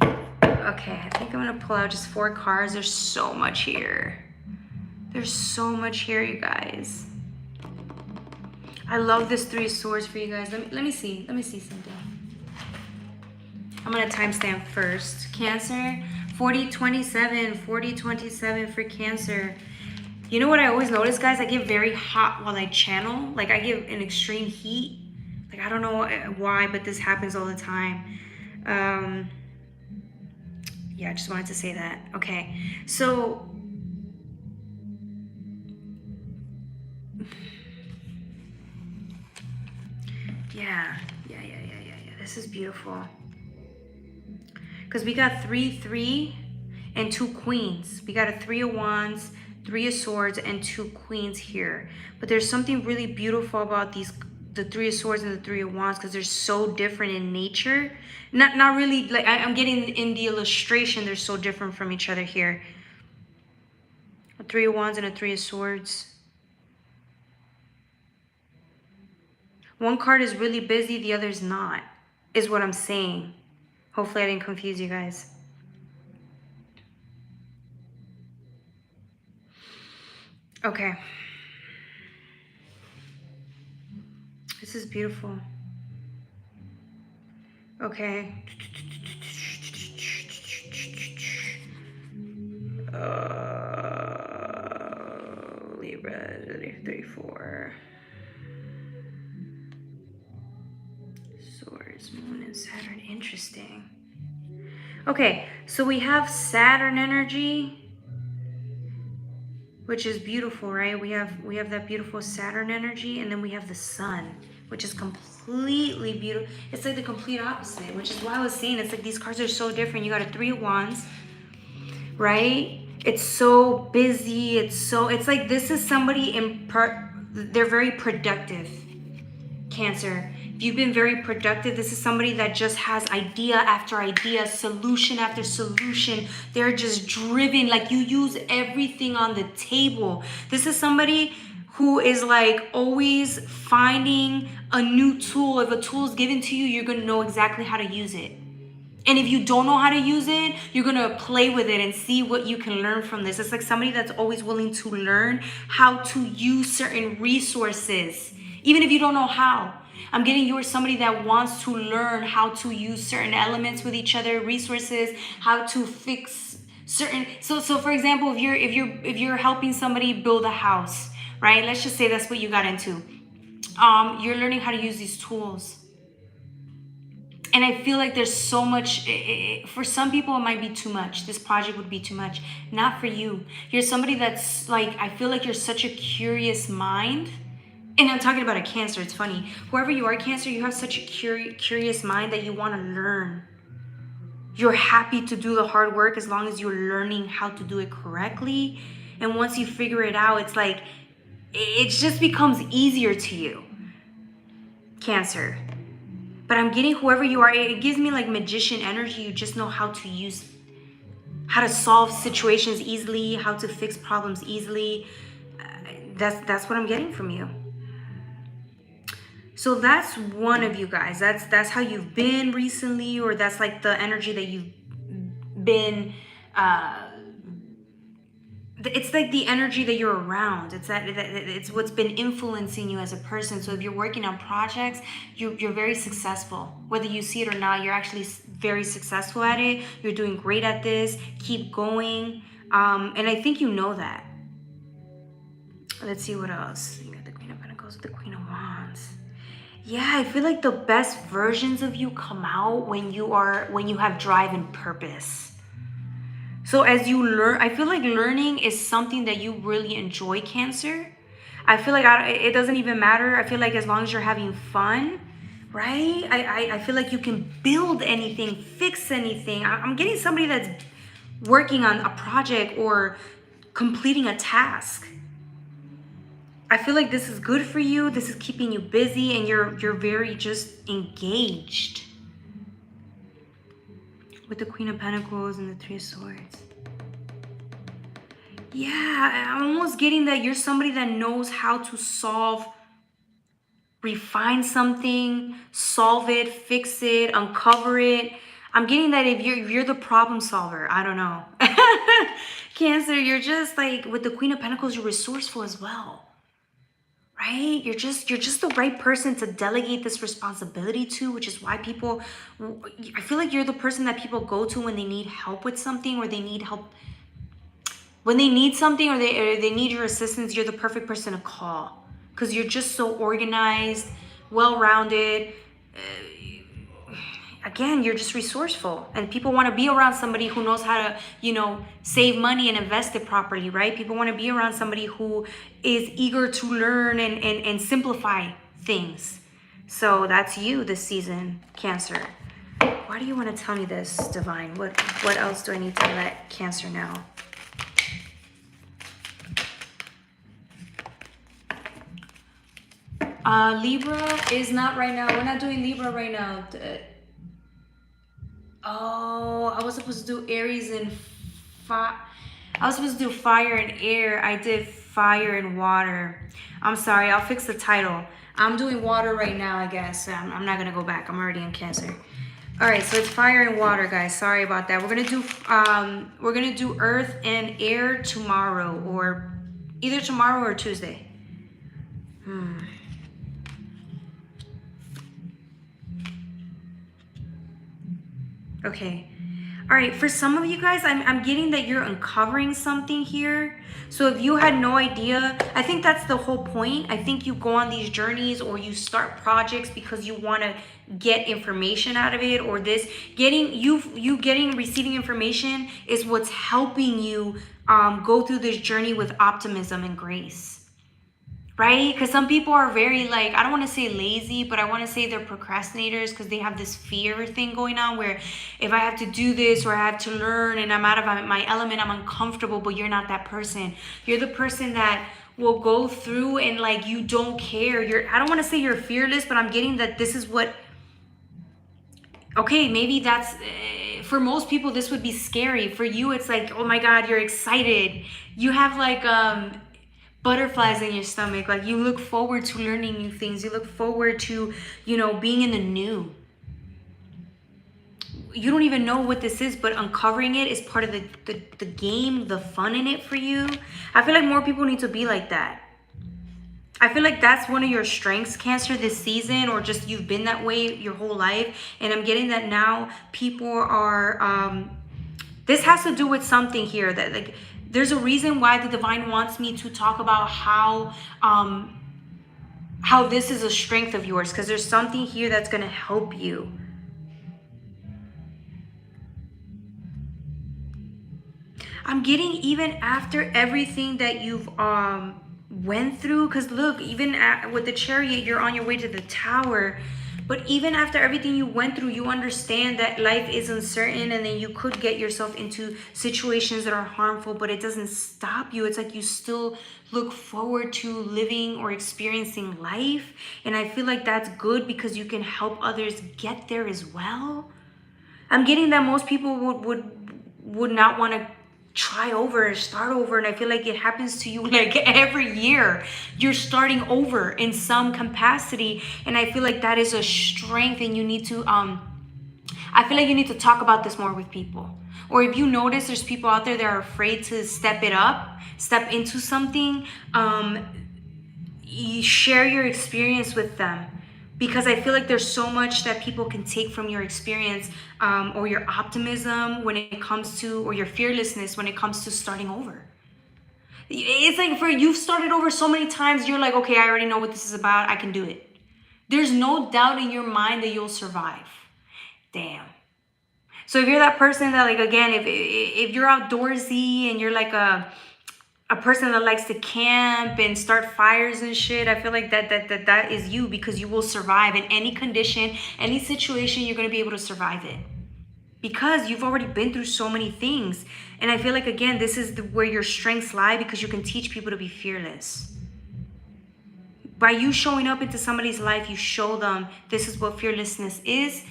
A: Okay, I think I'm gonna pull out just 4 cards. There's so much here. There's so much here, you guys. I love this 3 of Swords for you guys. Let me see something. I'm gonna timestamp first. Cancer, 4027 for Cancer. You know what I always notice, guys? I get very hot while I channel. Like, I get an extreme heat. Like, I don't know why, but this happens all the time. Yeah, I just wanted to say that. Okay, so yeah. This is beautiful. Because we got 3 and 2 queens. We got a 3 of Wands, 3 of Swords, and 2 queens here. But there's something really beautiful about the 3 of Swords and the 3 of Wands, because they're so different in nature. Not really, like I'm getting in the illustration, they're so different from each other here. A 3 of Wands and a 3 of Swords. One card is really busy, the other is not, is what I'm saying. Hopefully I didn't confuse you guys. Okay. This is beautiful. Okay. Libra, 34. Swords, Moon, and Saturn. Interesting. Okay, so we have Saturn energy, which is beautiful, right? We have that beautiful Saturn energy, and then we have the Sun, which is completely beautiful. It's like the complete opposite, which is why I was saying it's like these cards are so different. You got a 3 of Wands, right? It's so busy. It's like this is somebody they're very productive. Cancer, if you've been very productive, this is somebody that just has idea after idea, solution after solution. They're just driven, like you use everything on the table. This is somebody who is like always finding a new tool. If a tool is given to you, you're going to know exactly how to use it. And if you don't know how to use it, you're going to play with it and see what you can learn from this. It's like somebody that's always willing to learn how to use certain resources, even if you don't know how. I'm getting you are somebody that wants to learn how to use certain elements with each other, resources, how to fix certain. So for example, if you're helping somebody build a house, right? Let's just say that's what you got into. You're learning how to use these tools. And I feel like there's so much, for some people it might be too much. This project would be too much. Not for you. You're somebody that's like, I feel like you're such a curious mind. And I'm talking about a Cancer, it's funny. Whoever you are, Cancer, you have such a curious mind that you want to learn. You're happy to do the hard work as long as you're learning how to do it correctly. And once you figure it out, it's like, it just becomes easier to you, Cancer. But I'm getting whoever you are, it gives me like magician energy. You just know how to use, how to solve situations easily, how to fix problems easily. That's what I'm getting from you. So that's one of you guys. That's how you've been recently, or that's like the energy that you've been, it's like the energy that you're around. It's what's been influencing you as a person. So if you're working on projects, you're very successful. Whether you see it or not, you're actually very successful at it. You're doing great at this. Keep going. And I think you know that. Let's see what else. You got the Queen of Pentacles with the Queen of Wands. Yeah, I feel like the best versions of you come out when you have drive and purpose. So as you learn, I feel like learning is something that you really enjoy, Cancer. I feel like it doesn't even matter. I feel like as long as you're having fun, right? I feel like you can build anything, fix anything. I'm getting somebody that's working on a project or completing a task. I feel like this is good for you. This is keeping you busy, and you're very just engaged. With the Queen of Pentacles and the Three of Swords. Yeah, I'm almost getting that you're somebody that knows how to solve, refine something, solve it, fix it, uncover it. I'm getting that if you're the problem solver, I don't know. Cancer, you're just like, with the Queen of Pentacles, you're resourceful as well. Right? You're just the right person to delegate this responsibility to, which is why people, I feel like you're the person that people go to when they need help with something, or they need help. When they need something, or they need your assistance, you're the perfect person to call. Because you're just so organized, well-rounded. Again, you're just resourceful. And people want to be around somebody who knows how to, save money and invest it properly, right? People want to be around somebody who is eager to learn and simplify things. So that's you this season, Cancer. Why do you want to tell me this, Divine? What else do I need to let Cancer know? Libra is not right now. We're not doing Libra right now. Oh, I was supposed to do Aries and I was supposed to do fire and air. I did fire and water. I'm sorry. I'll fix the title. I'm doing water right now, I guess. I'm not going to go back. I'm already in Cancer. All right, so it's fire and water, guys. Sorry about that. We're going to do earth and air tomorrow, or either tomorrow or Tuesday. Okay. All right, for some of you guys, I'm getting that you're uncovering something here. So if you had no idea, I think that's the whole point. I think you go on these journeys, or you start projects because you want to get information out of it, or this receiving information is what's helping you go through this journey with optimism and grace. Right? Because some people are very, like, I don't want to say lazy, but I want to say they're procrastinators, because they have this fear thing going on where if I have to do this, or I have to learn, and I'm out of my element, I'm uncomfortable. But you're not that person. You're the person that will go through and, like, you don't care. I don't want to say you're fearless, but I'm getting that this is what, okay, maybe that's, for most people, this would be scary. For you, it's like, oh my God, you're excited. You have like, butterflies in your stomach. Like, you look forward to learning new things. You look forward to, being in the new. You don't even know what this is, but uncovering it is part of the game, the fun in it for you. I feel like more people need to be like that. I feel like that's one of your strengths, Cancer, this season, or just you've been that way your whole life. And I'm getting that now people are, this has to do with something here, that, like, there's a reason why the Divine wants me to talk about how this is a strength of yours, because there's something here that's going to help you. I'm getting, even after everything that you've went through, because look, even with the Chariot, you're on your way to the Tower. But even after everything you went through, you understand that life is uncertain, and then you could get yourself into situations that are harmful, but it doesn't stop you. It's like you still look forward to living or experiencing life. And I feel like that's good, because you can help others get there as well. I'm getting that most people would not want to try over and start over, and I feel like it happens to you like every year. You're starting over in some capacity, and I feel like that is a strength, and you need to I feel like you need to talk about this more with people. Or if you notice there's people out there that are afraid to step into something, you share your experience with them. Because I feel like there's so much that people can take from your experience, or your optimism when it comes to, or your fearlessness when it comes to starting over. It's like, you've started over so many times, you're like, okay, I already know what this is about. I can do it. There's no doubt in your mind that you'll survive. Damn. So if you're that person that, like, again, if you're outdoorsy and you're like a person that likes to camp and start fires and shit, I feel like that is you, because you will survive in any condition, any situation. You're going to be able to survive it, because you've already been through so many things. And I feel like, again, this is where your strengths lie, because you can teach people to be fearless. by you showing up into somebody's life, you show them this is what fearlessness is,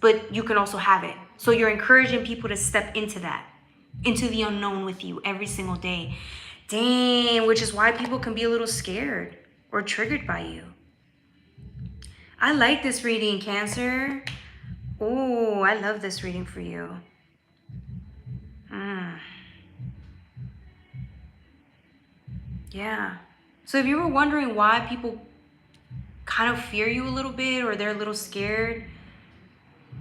A: but you can also have it. So you're encouraging people to step into that, into the unknown with you every single day. Dang, which is why people can be a little scared or triggered by you. I like this reading, Cancer. Oh, I love this reading for you. Yeah. So if you were wondering why people kind of fear you a little bit or they're a little scared,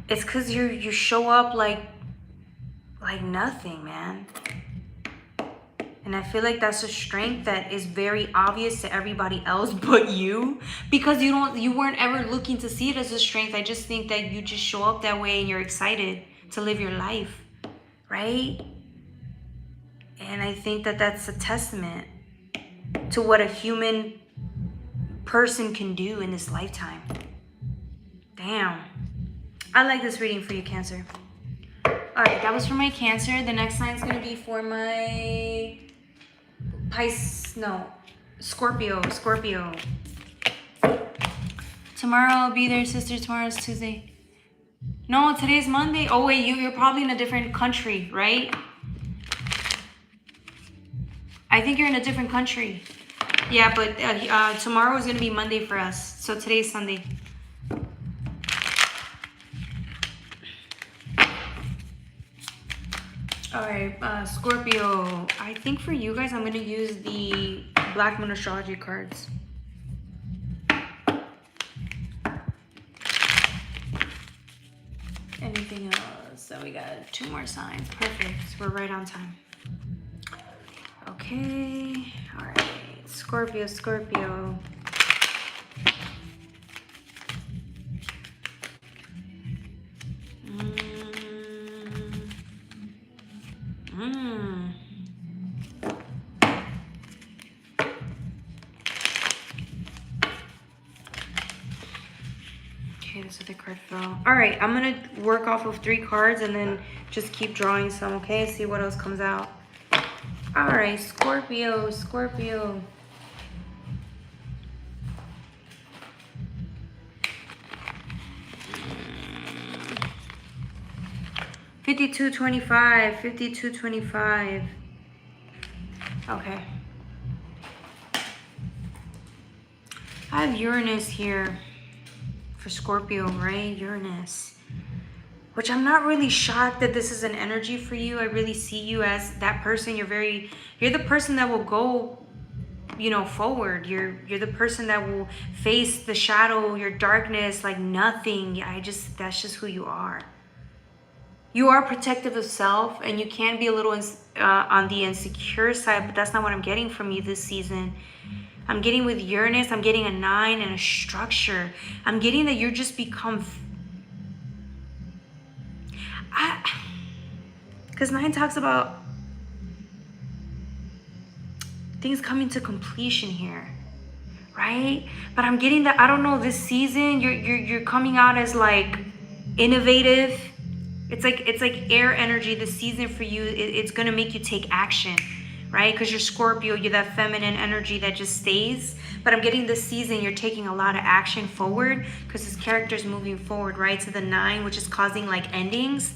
A: it's because you show up like nothing, man. And I feel like that's a strength that is very obvious to everybody else but you, because you weren't ever looking to see it as a strength. I just think that you just show up that way and you're excited to live your life, right? And I think that that's a testament to what a human person can do in this lifetime. Damn. I like this reading for you, Cancer. All right, that was for my Cancer. The next line is going to be for my Scorpio. Tomorrow I'll be there, sister. Tomorrow's Tuesday. No, today's Monday. Oh, wait, you're probably in a different country, right? I think you're in a different country. Yeah, but tomorrow is going to be Monday for us. So today's Sunday. All right, Scorpio. I think for you guys, I'm going to use the Black Moon Astrology cards. Anything else? So we got 2 more signs. Perfect. We're right on time. Okay. All right. Scorpio. Okay, this other card fell. All right, I'm gonna work off of 3 cards and then just keep drawing some, okay? See what else comes out. All right, Scorpio. 5225. Okay. I have Uranus here for Scorpio, right? Uranus. Which I'm not really shocked that this is an energy for you. I really see you as that person. You're the person that will go, forward. You're the person that will face the shadow, your darkness like nothing. That's just who you are. You are protective of self, and you can be a little on the insecure side, but that's not what I'm getting from you this season. I'm getting with Uranus, I'm getting a 9 and a structure. I'm getting that you're just become... Because 9 talks about things coming to completion here, right? But I'm getting that, I don't know, this season, you're coming out as like innovative. It's like air energy this season for you. It's going to make you take action, right? Because you're Scorpio, you're that feminine energy that just stays. But I'm getting this season, you're taking a lot of action forward because this character's moving forward, right? To the 9, which is causing like endings.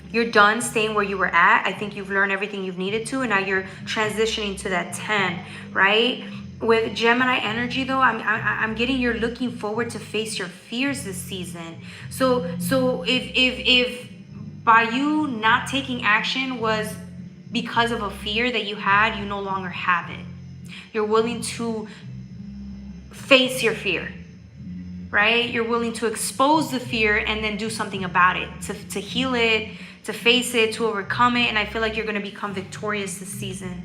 A: You're done staying where you were at. I think you've learned everything you've needed to, and now you're transitioning to that 10, right? With Gemini energy though, I'm getting you're looking forward to face your fears this season. So if by you not taking action was because of a fear that you had, you no longer have it. You're willing to face your fear, right? You're willing to expose the fear and then do something about it, to heal it, to face it, to overcome it. And I feel like you're going to become victorious this season.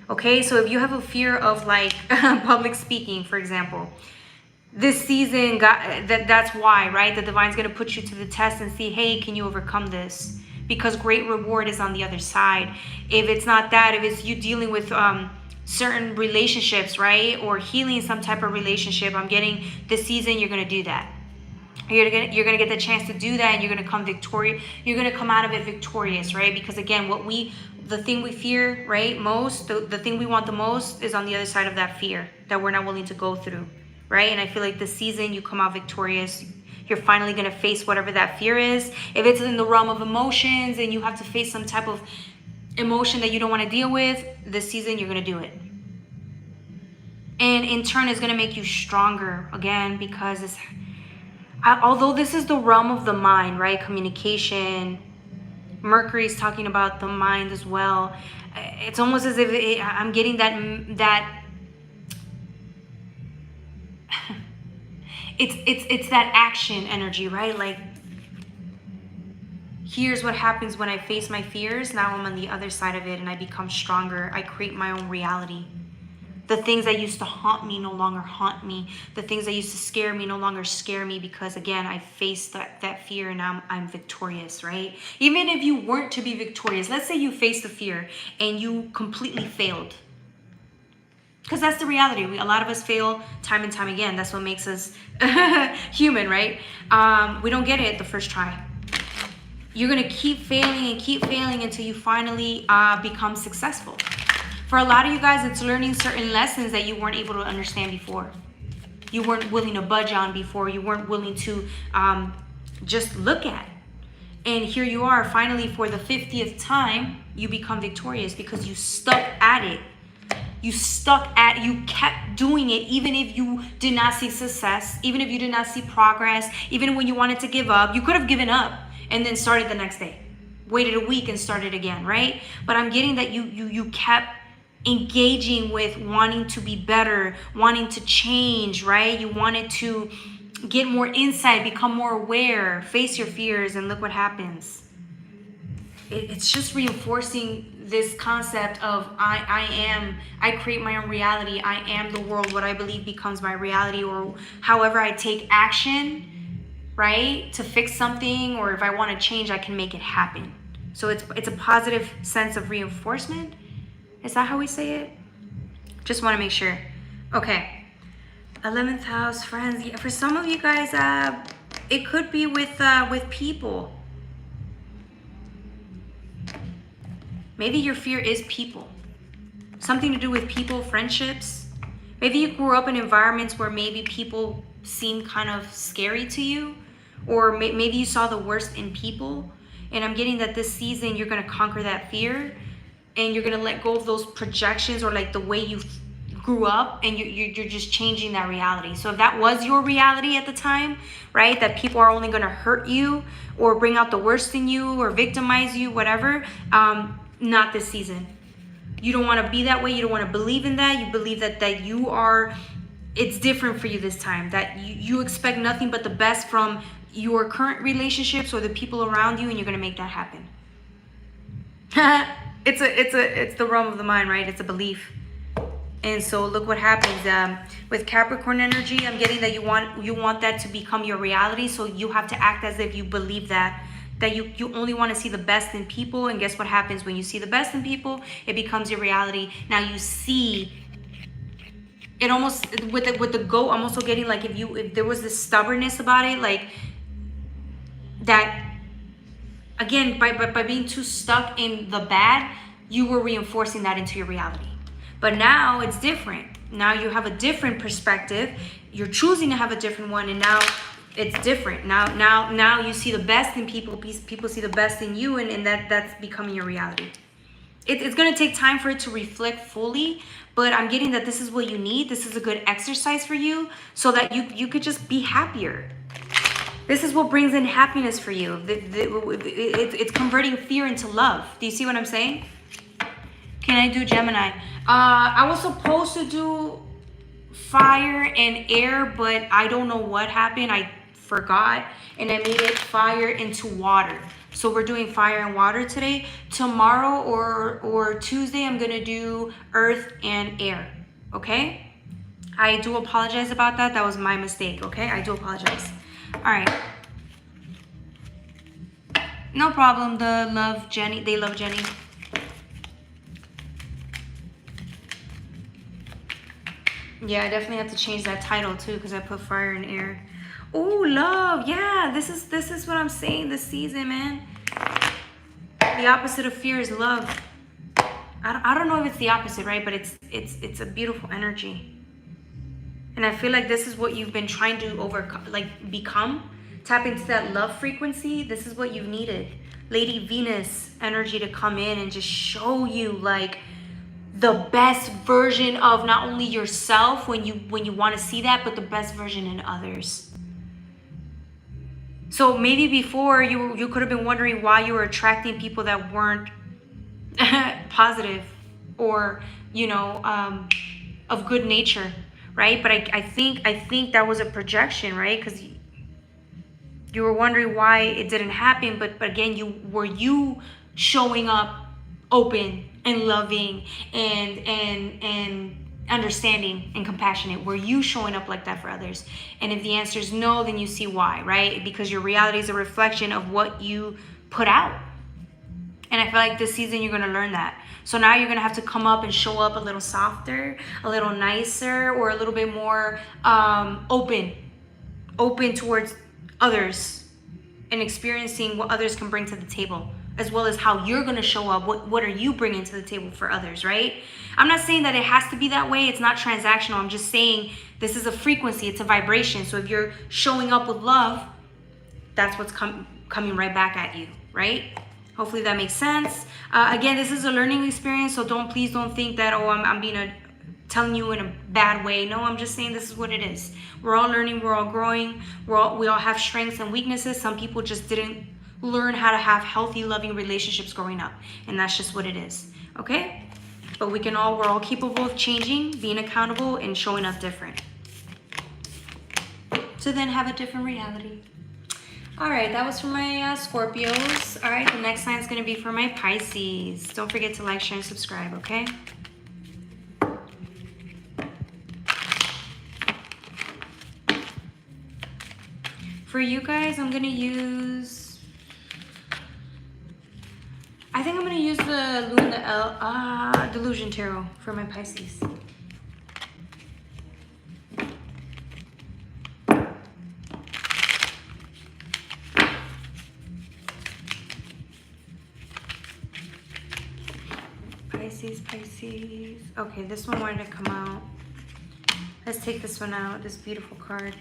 A: Okay, so if you have a fear of like public speaking, for example, this season that's why, right? The divine's going to put you to the test and see, hey, can you overcome this? Because great reward is on the other side. If it's not that, if it's you dealing with certain relationships, right? Or healing some type of relationship, I'm getting this season, you're going to do that. You're gonna get the chance to do that, and you're gonna come victorious. You're gonna come out of it victorious, right? Because again, what we the thing we fear, right, most, the thing we want the most is on the other side of that fear that we're not willing to go through, right? And I feel like this season you come out victorious. You're finally going to face whatever that fear is. If it's in the realm of emotions and you have to face some type of emotion that you don't want to deal with, this season you're going to do it. And in turn, it's going to make you stronger again, because it's, although this is the realm of the mind, right? Communication. Mercury is talking about the mind as well. It's almost as if I'm getting that it's that action energy, right? Like, here's what happens when I face my fears. Now I'm on the other side of it and I become stronger. I create my own reality. The things that used to haunt me no longer haunt me. The things that used to scare me no longer scare me, because again, I faced that fear and now I'm victorious, right? Even if you weren't to be victorious, let's say you faced the fear and you completely failed. Because that's the reality. A lot of us fail time and time again. That's what makes us human, right? We don't get it the first try. You're going to keep failing until you finally become successful. For a lot of you guys, it's learning certain lessons that you weren't able to understand before. You weren't willing to budge on before. You weren't willing to just look at. And here you are, finally, for the 50th time, you become victorious because you stuck at it. You kept doing it, even if you did not see success, even if you did not see progress, even when you wanted to give up. You could have given up and then started the next day. Waited a week and started again, right? But I'm getting that you kept engaging with wanting to be better, wanting to change, right? You wanted to get more insight, become more aware, face your fears, and look what happens. It's just reinforcing this concept of I create my own reality. I am the world. What I believe becomes my reality, or however I take action, right, to fix something, or if I want to change, I can make it happen. So it's a positive sense of reinforcement. Is that how we say it? Just want to make sure. Okay. 11th house, friends. Yeah, for some of you guys, it could be with people. Maybe your fear is people. Something to do with people, friendships. Maybe you grew up in environments where maybe people seem kind of scary to you, or maybe you saw the worst in people. And I'm getting that this season you're going to conquer that fear, and you're going to let go of those projections, or like the way you grew up, and you're just changing that reality. So if that was your reality at the time, right, that people are only going to hurt you or bring out the worst in you or victimize you, whatever, not this season. You don't want to be that way. You don't want to believe in that. You believe that you are, it's different for you this time, that you expect nothing but the best from your current relationships or the people around you, and you're going to make that happen. It's the realm of the mind, right? It's a belief. And so look what happens with Capricorn energy. I'm getting that you want that to become your reality. So you have to act as if you believe that you only want to see the best in people. And guess what happens when you see the best in people? It becomes your reality. Now you see it almost with the goat. I'm also getting like if there was this stubbornness about it, like that. Again, by being too stuck in the bad, you were reinforcing that into your reality. But now it's different. Now you have a different perspective. You're choosing to have a different one, and now it's different. Now you see the best in people. People see the best in you, and that's becoming your reality. It's going to take time for it to reflect fully, but I'm getting that this is what you need. This is a good exercise for you, so that you could just be happier. This is what brings in happiness for you. It's converting fear into love. Do you see what I'm saying? Can I do Gemini? I was supposed to do fire and air, but I don't know what happened. I forgot, and I made it fire into water. So we're doing fire and water today. Tomorrow or Tuesday, I'm going to do earth and air. Okay? I do apologize about that. That was my mistake. Okay? I do apologize. All right. No problem. They love Jenny. Yeah, I definitely have to change that title too, because I put fire and air. Oh, love. Yeah, this is what I'm saying this season, man. The opposite of fear is love. I don't know if it's the opposite, right? But it's a beautiful energy. And I feel like this is what you've been trying to overcome, like become. Tap into that love frequency. This is what you've needed. Lady Venus energy to come in and just show you like the best version of not only yourself when you want to see that, but the best version in others. So maybe before you could have been wondering why you were attracting people that weren't positive or of good nature, right? But I think that was a projection, right? Because you were wondering why it didn't happen, but again, you showing up open and loving and understanding and compassionate? Were you showing up like that for others? And if the answer is no, then you see why, right? Because your reality is a reflection of what you put out. And I feel like this season you're going to learn that. So now you're going to have to come up and show up a little softer, a little nicer, or a little bit more open towards others and experiencing what others can bring to the table, as well as how you're going to show up. What are you bringing to the table for others, right? I'm not saying that it has to be that way. It's not transactional. I'm just saying this is a frequency. It's a vibration. So if you're showing up with love, that's what's coming right back at you, right? Hopefully that makes sense. Again, this is a learning experience, so please don't think that, oh, I'm telling you in a bad way. No, I'm just saying this is what it is. We're all learning, we're all growing, we all have strengths and weaknesses. Some people just didn't learn how to have healthy, loving relationships growing up, and that's just what it is, okay? But we're all capable of changing, being accountable, and showing up different to then have a different reality. All right, that was for my Scorpios. All right, the next sign is going to be for my Pisces. Don't forget to like, share, and subscribe, okay? For you guys, I'm going to use... I think I'm going to use the Delusion Tarot for my Pisces. Pisces. Okay, this one wanted to come out. Let's take this one out, this beautiful card.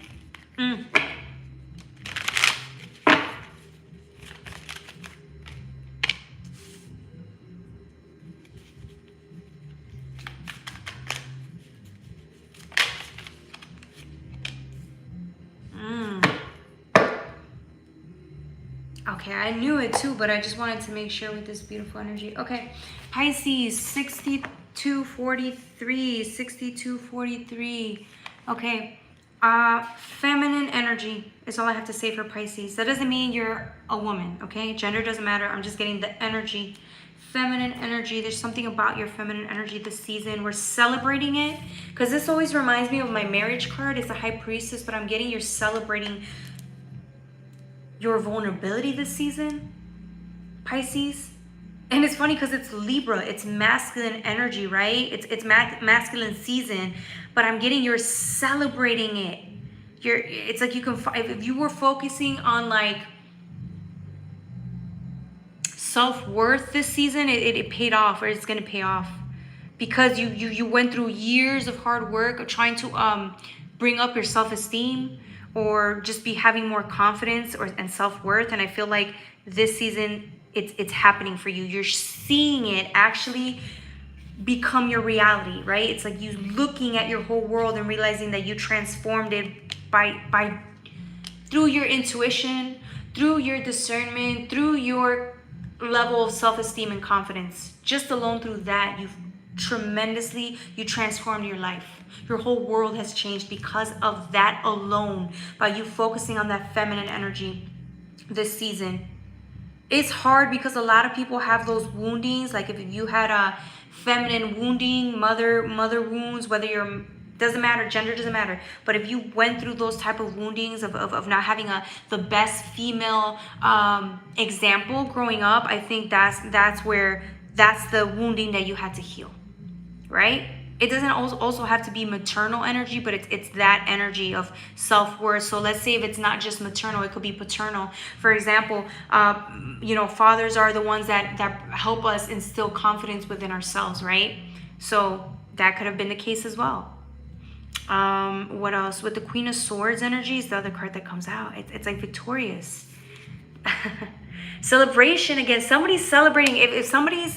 A: Okay, I knew it too, but I just wanted to make sure with this beautiful energy. Okay, Pisces, 6243, 6243. Okay, feminine energy is all I have to say for Pisces. That doesn't mean you're a woman, okay? Gender doesn't matter. I'm just getting the energy. Feminine energy. There's something about your feminine energy this season. We're celebrating it, because this always reminds me of my marriage card. It's a High Priestess, but I'm getting you're celebrating your vulnerability this season, Pisces. And it's funny because it's Libra, it's masculine energy, right? It's masculine season, but I'm getting you're celebrating it. It's like you can, if you were focusing on like self-worth this season, it paid off, or it's gonna pay off, because you went through years of hard work of trying to bring up your self-esteem, or just be having more confidence and self-worth. And I feel like this season it's happening for you. You're seeing it actually become your reality, right? It's like you looking at your whole world and realizing that you transformed it by through your intuition, through your discernment, through your level of self-esteem and confidence. Just alone through that, you transformed your life. Your whole world has changed because of that alone, by you focusing on that feminine energy this season. It's hard because a lot of people have those woundings. Like if you had a feminine wounding, mother wounds, whether you're, doesn't matter, gender doesn't matter. But if you went through those type of woundings of not having the best female example growing up, I think that's the wounding that you had to heal, right? it doesn't also have to be maternal energy, but it's that energy of self-worth. So let's say if it's not just maternal, it could be paternal. For example, you know, fathers are the ones that help us instill confidence within ourselves, right? So that could have been the case as well. What else? With the Queen of Swords energy is the other card that comes out. It's like victorious. Celebration again. Somebody's celebrating. If somebody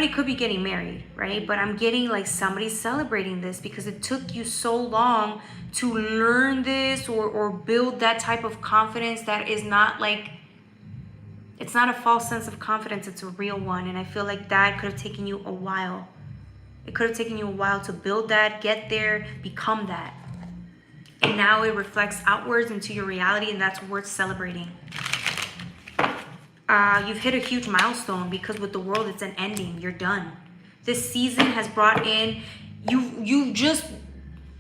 A: could be getting married, right? But I'm getting like somebody's celebrating this because it took you so long to learn this or build that type of confidence that is not like, it's not a false sense of confidence, it's a real one. And I feel like that could have taken you a while. It could have taken you a while to build that, get there, become that. And now it reflects outwards into your reality, and that's worth celebrating. You've hit a huge milestone because with the World, it's an ending. You're done. This season has brought in, you just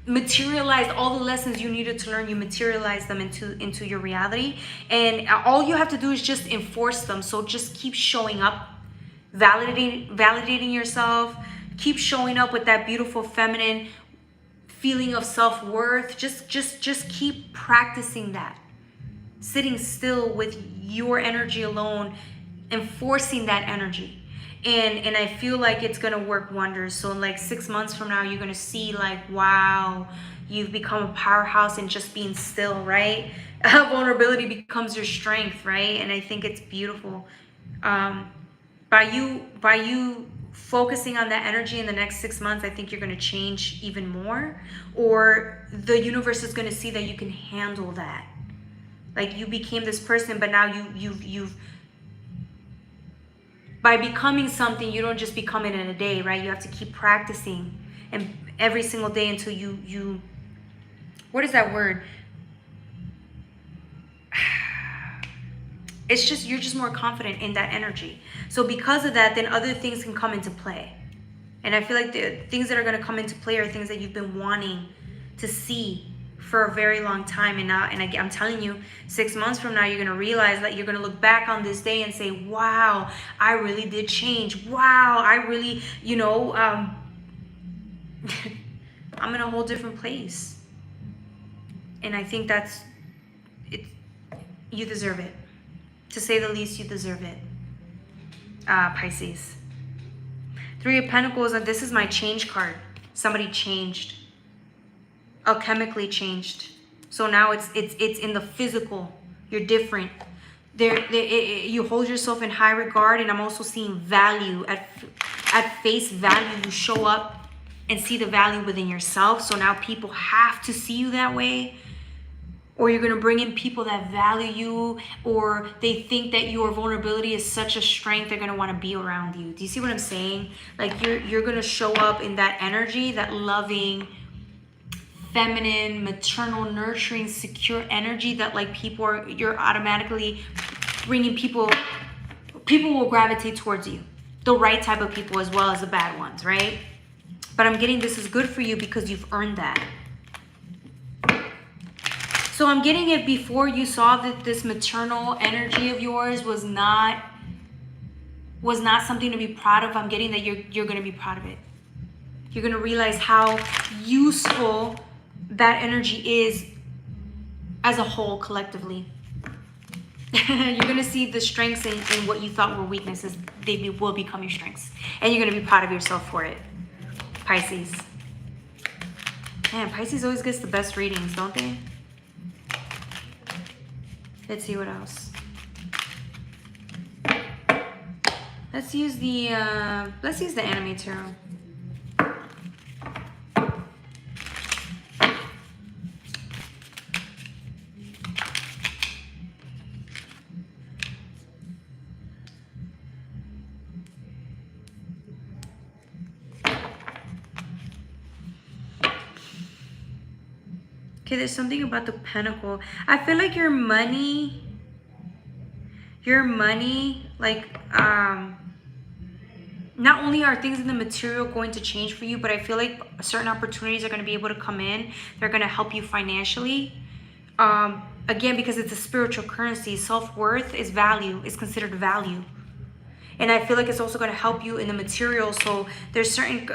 A: materialized all the lessons you needed to learn. You materialized them into your reality. And all you have to do is just enforce them. So just keep showing up, validating yourself. Keep showing up with that beautiful feminine feeling of self-worth. Just keep practicing that. Sitting still with your energy alone, enforcing that energy. And I feel like it's going to work wonders. So in like 6 months from now, you're going to see like, wow, you've become a powerhouse in just being still, right? Vulnerability becomes your strength, right? And I think it's beautiful. By you focusing on that energy in the next 6 months, I think you're going to change even more. Or the universe is going to see that you can handle that. Like you became this person, but now you've by becoming something, you don't just become it in a day, right? You have to keep practicing, and every single day until you what is that word? It's just, you're just more confident in that energy. So because of that, then other things can come into play. And I feel like the things that are going to come into play are things that you've been wanting to see for a very long time. And now, and I'm telling you, 6 months from now, you're going to realize that you're going to look back on this day and say, wow, I really did change. Wow, I really, you know, I'm in a whole different place. And I think that's it. You deserve it. To say the least, you deserve it. Pisces. 3 of Pentacles, and this is my change card. Somebody changed. Alchemically changed. So now it's in the physical. You're different. You hold yourself in high regard, and I'm also seeing value. At face value, you show up and see the value within yourself. So now people have to see you that way. Or you're going to bring in people that value you, or they think that your vulnerability is such a strength, they're going to want to be around you. Do you see what I'm saying? Like you're going to show up in that energy, that loving, feminine, maternal, nurturing, secure energy that like you're automatically bringing people will gravitate towards you. The right type of people as well as the bad ones, right? But I'm getting this is good for you because you've earned that. So I'm getting it before you saw that this maternal energy of yours was not something to be proud of. I'm getting that you're going to be proud of it. You're going to realize how useful that energy is as a whole collectively. You're going to see the strengths in what you thought were weaknesses. They will become your strengths. And you're going to be proud of yourself for it. Pisces. Man, Pisces always gets the best readings, don't they? Let's see what else. Let's use the anime tarot. Okay, there's something about the pentacle. I feel like your money, like, not only are things in the material going to change for you, but I feel like certain opportunities are going to be able to come in. They're going to help you financially. Again, because it's a spiritual currency, self-worth is value, is considered value. And I feel like it's also going to help you in the material. So there's certain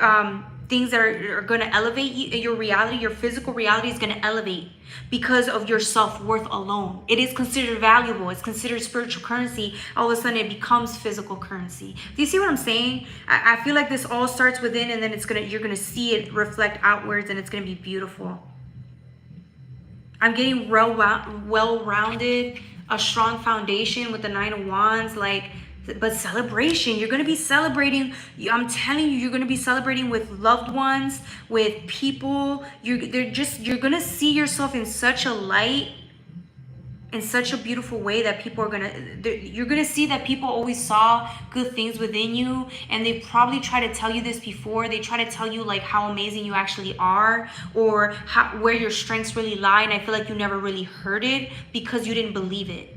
A: things that are going to elevate you. Your reality, your physical reality is going to elevate because of your self-worth alone. It is considered valuable. It's considered spiritual currency. All of a sudden it becomes physical currency. Do you see what I'm saying? I feel like this all starts within, and then you're going to see it reflect outwards, and it's going to be beautiful. I'm getting well-rounded, a strong foundation with the 9 of Wands, but celebration. You're going to be celebrating. I'm telling you, you're going to be celebrating with loved ones, with people. You're going to see yourself in such a light, in such a beautiful way that you're going to see that people always saw good things within you, and they probably try to tell you this before. They try to tell you like how amazing you actually are, or where your strengths really lie, and I feel like you never really heard it because you didn't believe it.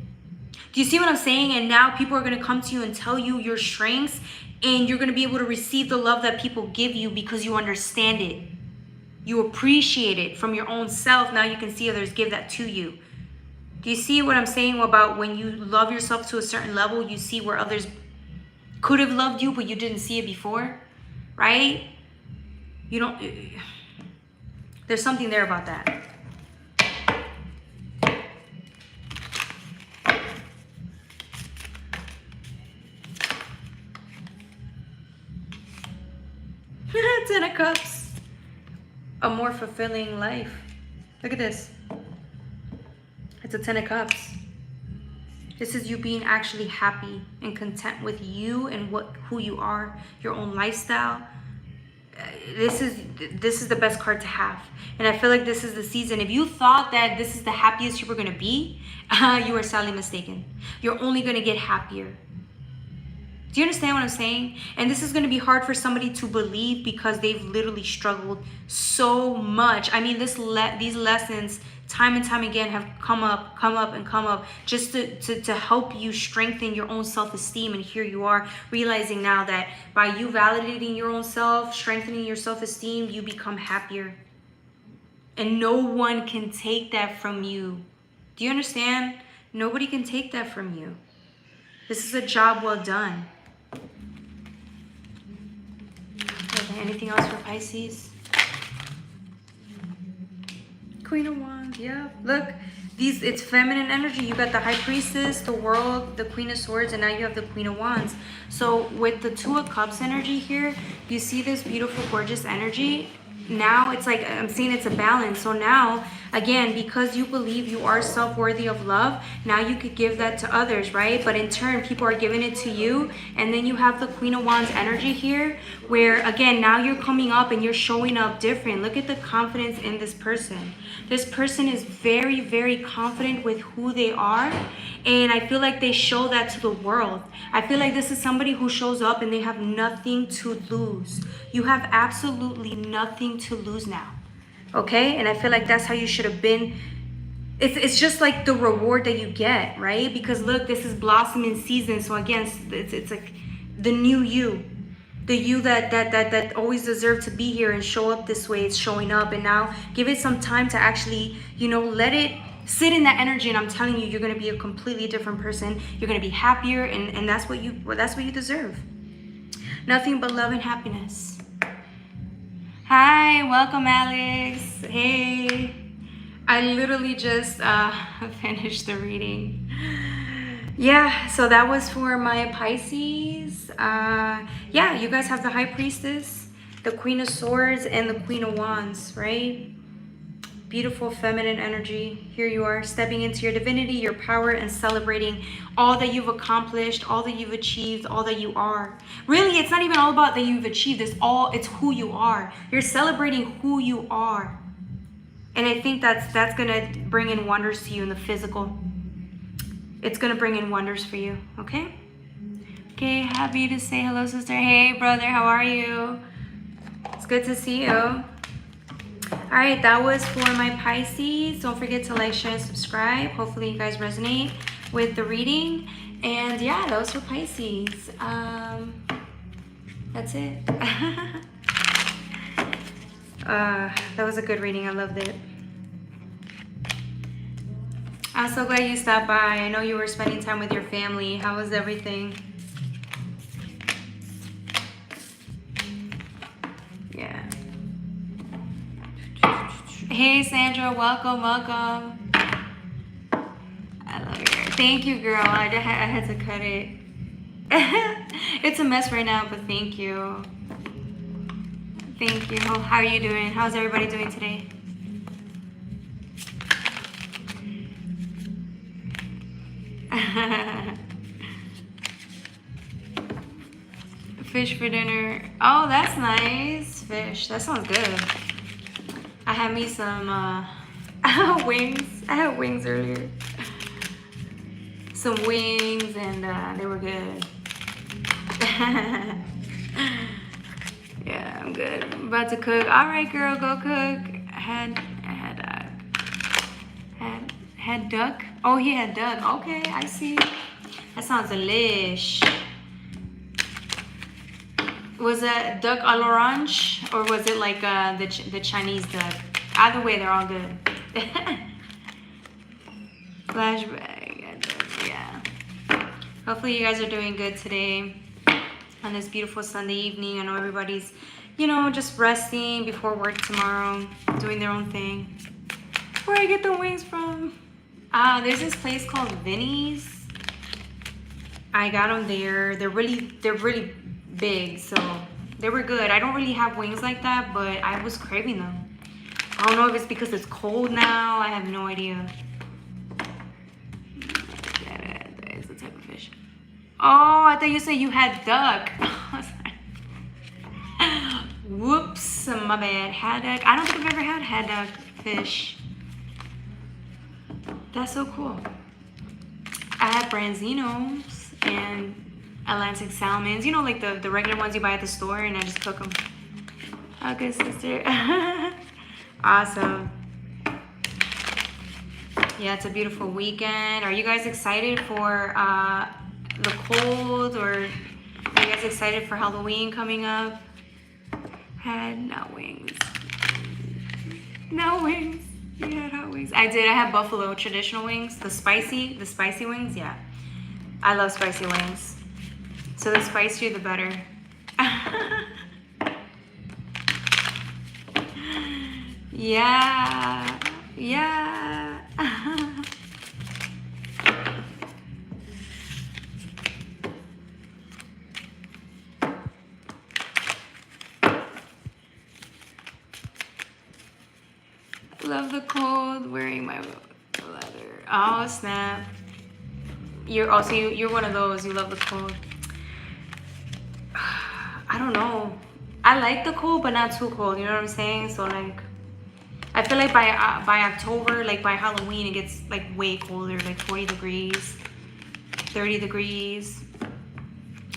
A: Do you see what I'm saying? And now people are going to come to you and tell you your strengths, and you're going to be able to receive the love that people give you because you understand it. You appreciate it from your own self. Now you can see others give that to you. Do you see what I'm saying about when you love yourself to a certain level, you see where others could have loved you, but you didn't see it before, right? You don't, there's something there about that. Ten of Cups. A more fulfilling life. Look at this. It's a 10 of Cups. This is you being actually happy and content with you and who you are, your own lifestyle. This is the best card to have. And I feel like this is the season. If you thought that this is the happiest you were going to be, you are sadly mistaken. You're only going to get happier. Do you understand what I'm saying? And this is going to be hard for somebody to believe because they've literally struggled so much. I mean, these lessons time and time again have come up just to help you strengthen your own self-esteem. And here you are realizing now that by you validating your own self, strengthening your self-esteem, you become happier. And no one can take that from you. Do you understand? Nobody can take that from you. This is a job well done. Okay, anything else for Pisces? Queen of Wands, yeah. Look, it's feminine energy. You got the High Priestess, the World, the Queen of Swords, and now you have the Queen of Wands. So with the Two of Cups energy here, you see this beautiful, gorgeous energy. Now it's like, I'm seeing it's a balance. So now, again, because you believe you are self-worthy of love, now you could give that to others, right? But in turn, people are giving it to you. And then you have the Queen of Wands energy here, where, again, now you're coming up and you're showing up different. Look at the confidence in this person. This person is very, very confident with who they are. And I feel like they show that to the world. I feel like this is somebody who shows up and they have nothing to lose. You have absolutely nothing to lose now. Okay? And I feel like that's how you should have been. It's just like the reward that you get, right? Because look, this is blossoming season. So again, it's like the new you. The you that always deserved to be here and show up this way. It's showing up. And now give it some time to actually, let it sit in that energy. And I'm telling you, you're going to be a completely different person. You're going to be happier. And that's what you deserve. Nothing but love and happiness. Hi, welcome, Alex. Hey. I literally just finished the reading. Yeah, so that was for my Pisces. Yeah, you guys have the High Priestess, the Queen of Swords, and the Queen of Wands, right? Beautiful feminine energy. Here you are, stepping into your divinity, your power, and celebrating all that you've accomplished, all that you've achieved, all that you are. Really, it's not even all about that you've achieved. It's who you are. You're celebrating who you are. And I think that's going to bring in wonders to you in the physical. It's going to bring in wonders for you, okay? Okay, happy to say hello, sister. Hey, brother, how are you? It's good to see you. All right, that was for my Pisces. Don't forget to like, share, and subscribe. Hopefully you guys resonate with the reading. And yeah, that was for Pisces. That's it. That was a good reading. I loved it. I'm so glad you stopped by. I know you were spending time with your family. How was everything? Hey, Sandra, welcome, welcome. I love your hair. Thank you, girl. I had to cut it. It's a mess right now, but thank you. Thank you. How are you doing? How's everybody doing today? Fish for dinner. Oh, that's nice. Fish. That sounds good. I had me some wings. I had wings earlier. Some wings, and they were good. Yeah, I'm good. I'm about to cook. All right, girl, go cook. Had duck. Oh, he had duck. Okay, I see. That sounds delish. Was that duck à l'orange, or was it like the Chinese duck? Either way, they're all good. Flashback. Yeah. Hopefully you guys are doing good today on this beautiful Sunday evening. I know everybody's, just resting before work tomorrow, doing their own thing. Where I get the wings from? There's this place called Vinny's. I got them there. They're really big, so they were good. I don't really have wings like that, but I was craving them. I don't know if it's because it's cold now. I have no idea. That is the type of fish. Oh, I thought you said you had duck. Whoops, my bad. Haddock. I don't think I've ever had haddock fish. That's so cool. I had branzinos and Atlantic salmons. Like the regular ones you buy at the store, and I just cook them. Okay, sister. Awesome. Yeah, it's a beautiful weekend. Are you guys excited for the cold, or are you guys excited for Halloween coming up? Had no wings. No wings. You had hot wings. I did. I had buffalo traditional wings. The spicy wings. Yeah. I love spicy wings. So the spicier, the better. Yeah. Yeah. Love the cold, wearing my leather. Oh, snap. You're one of those, you love the cold. I don't know. I like the cold, but not too cold, you know what I'm saying? So like, I feel like by October, like by Halloween, it gets like way colder, like 40 degrees, 30 degrees.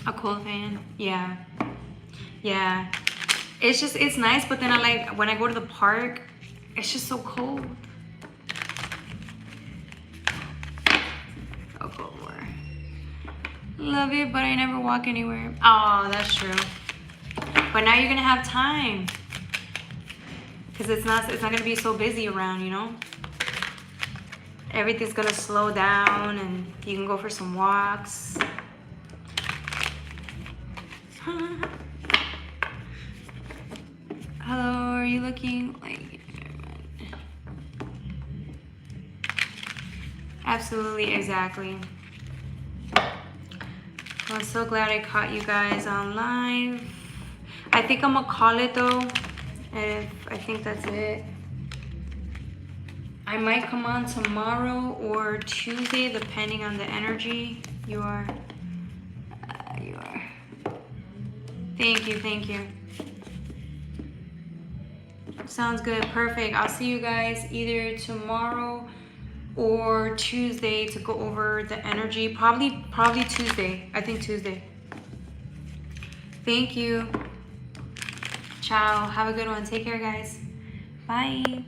A: A cold fan, yeah. Yeah. It's nice, but then I like, when I go to the park, it's just so cold. Oh, cold war. Love it, but I never walk anywhere. Oh, that's true. But now you're gonna have time, because it's not gonna be so busy around, Everything's gonna slow down, and you can go for some walks. Hello, are you looking like? Absolutely, exactly. Well, I'm so glad I caught you guys on live. I think I'm gonna call it though. I think that's it. I might come on tomorrow or Tuesday, depending on the energy. You are. Thank you. Sounds good, perfect. I'll see you guys either tomorrow or Tuesday to go over the energy. Probably Tuesday. I think Tuesday. Thank you. Ciao. Have a good one. Take care, guys. Bye.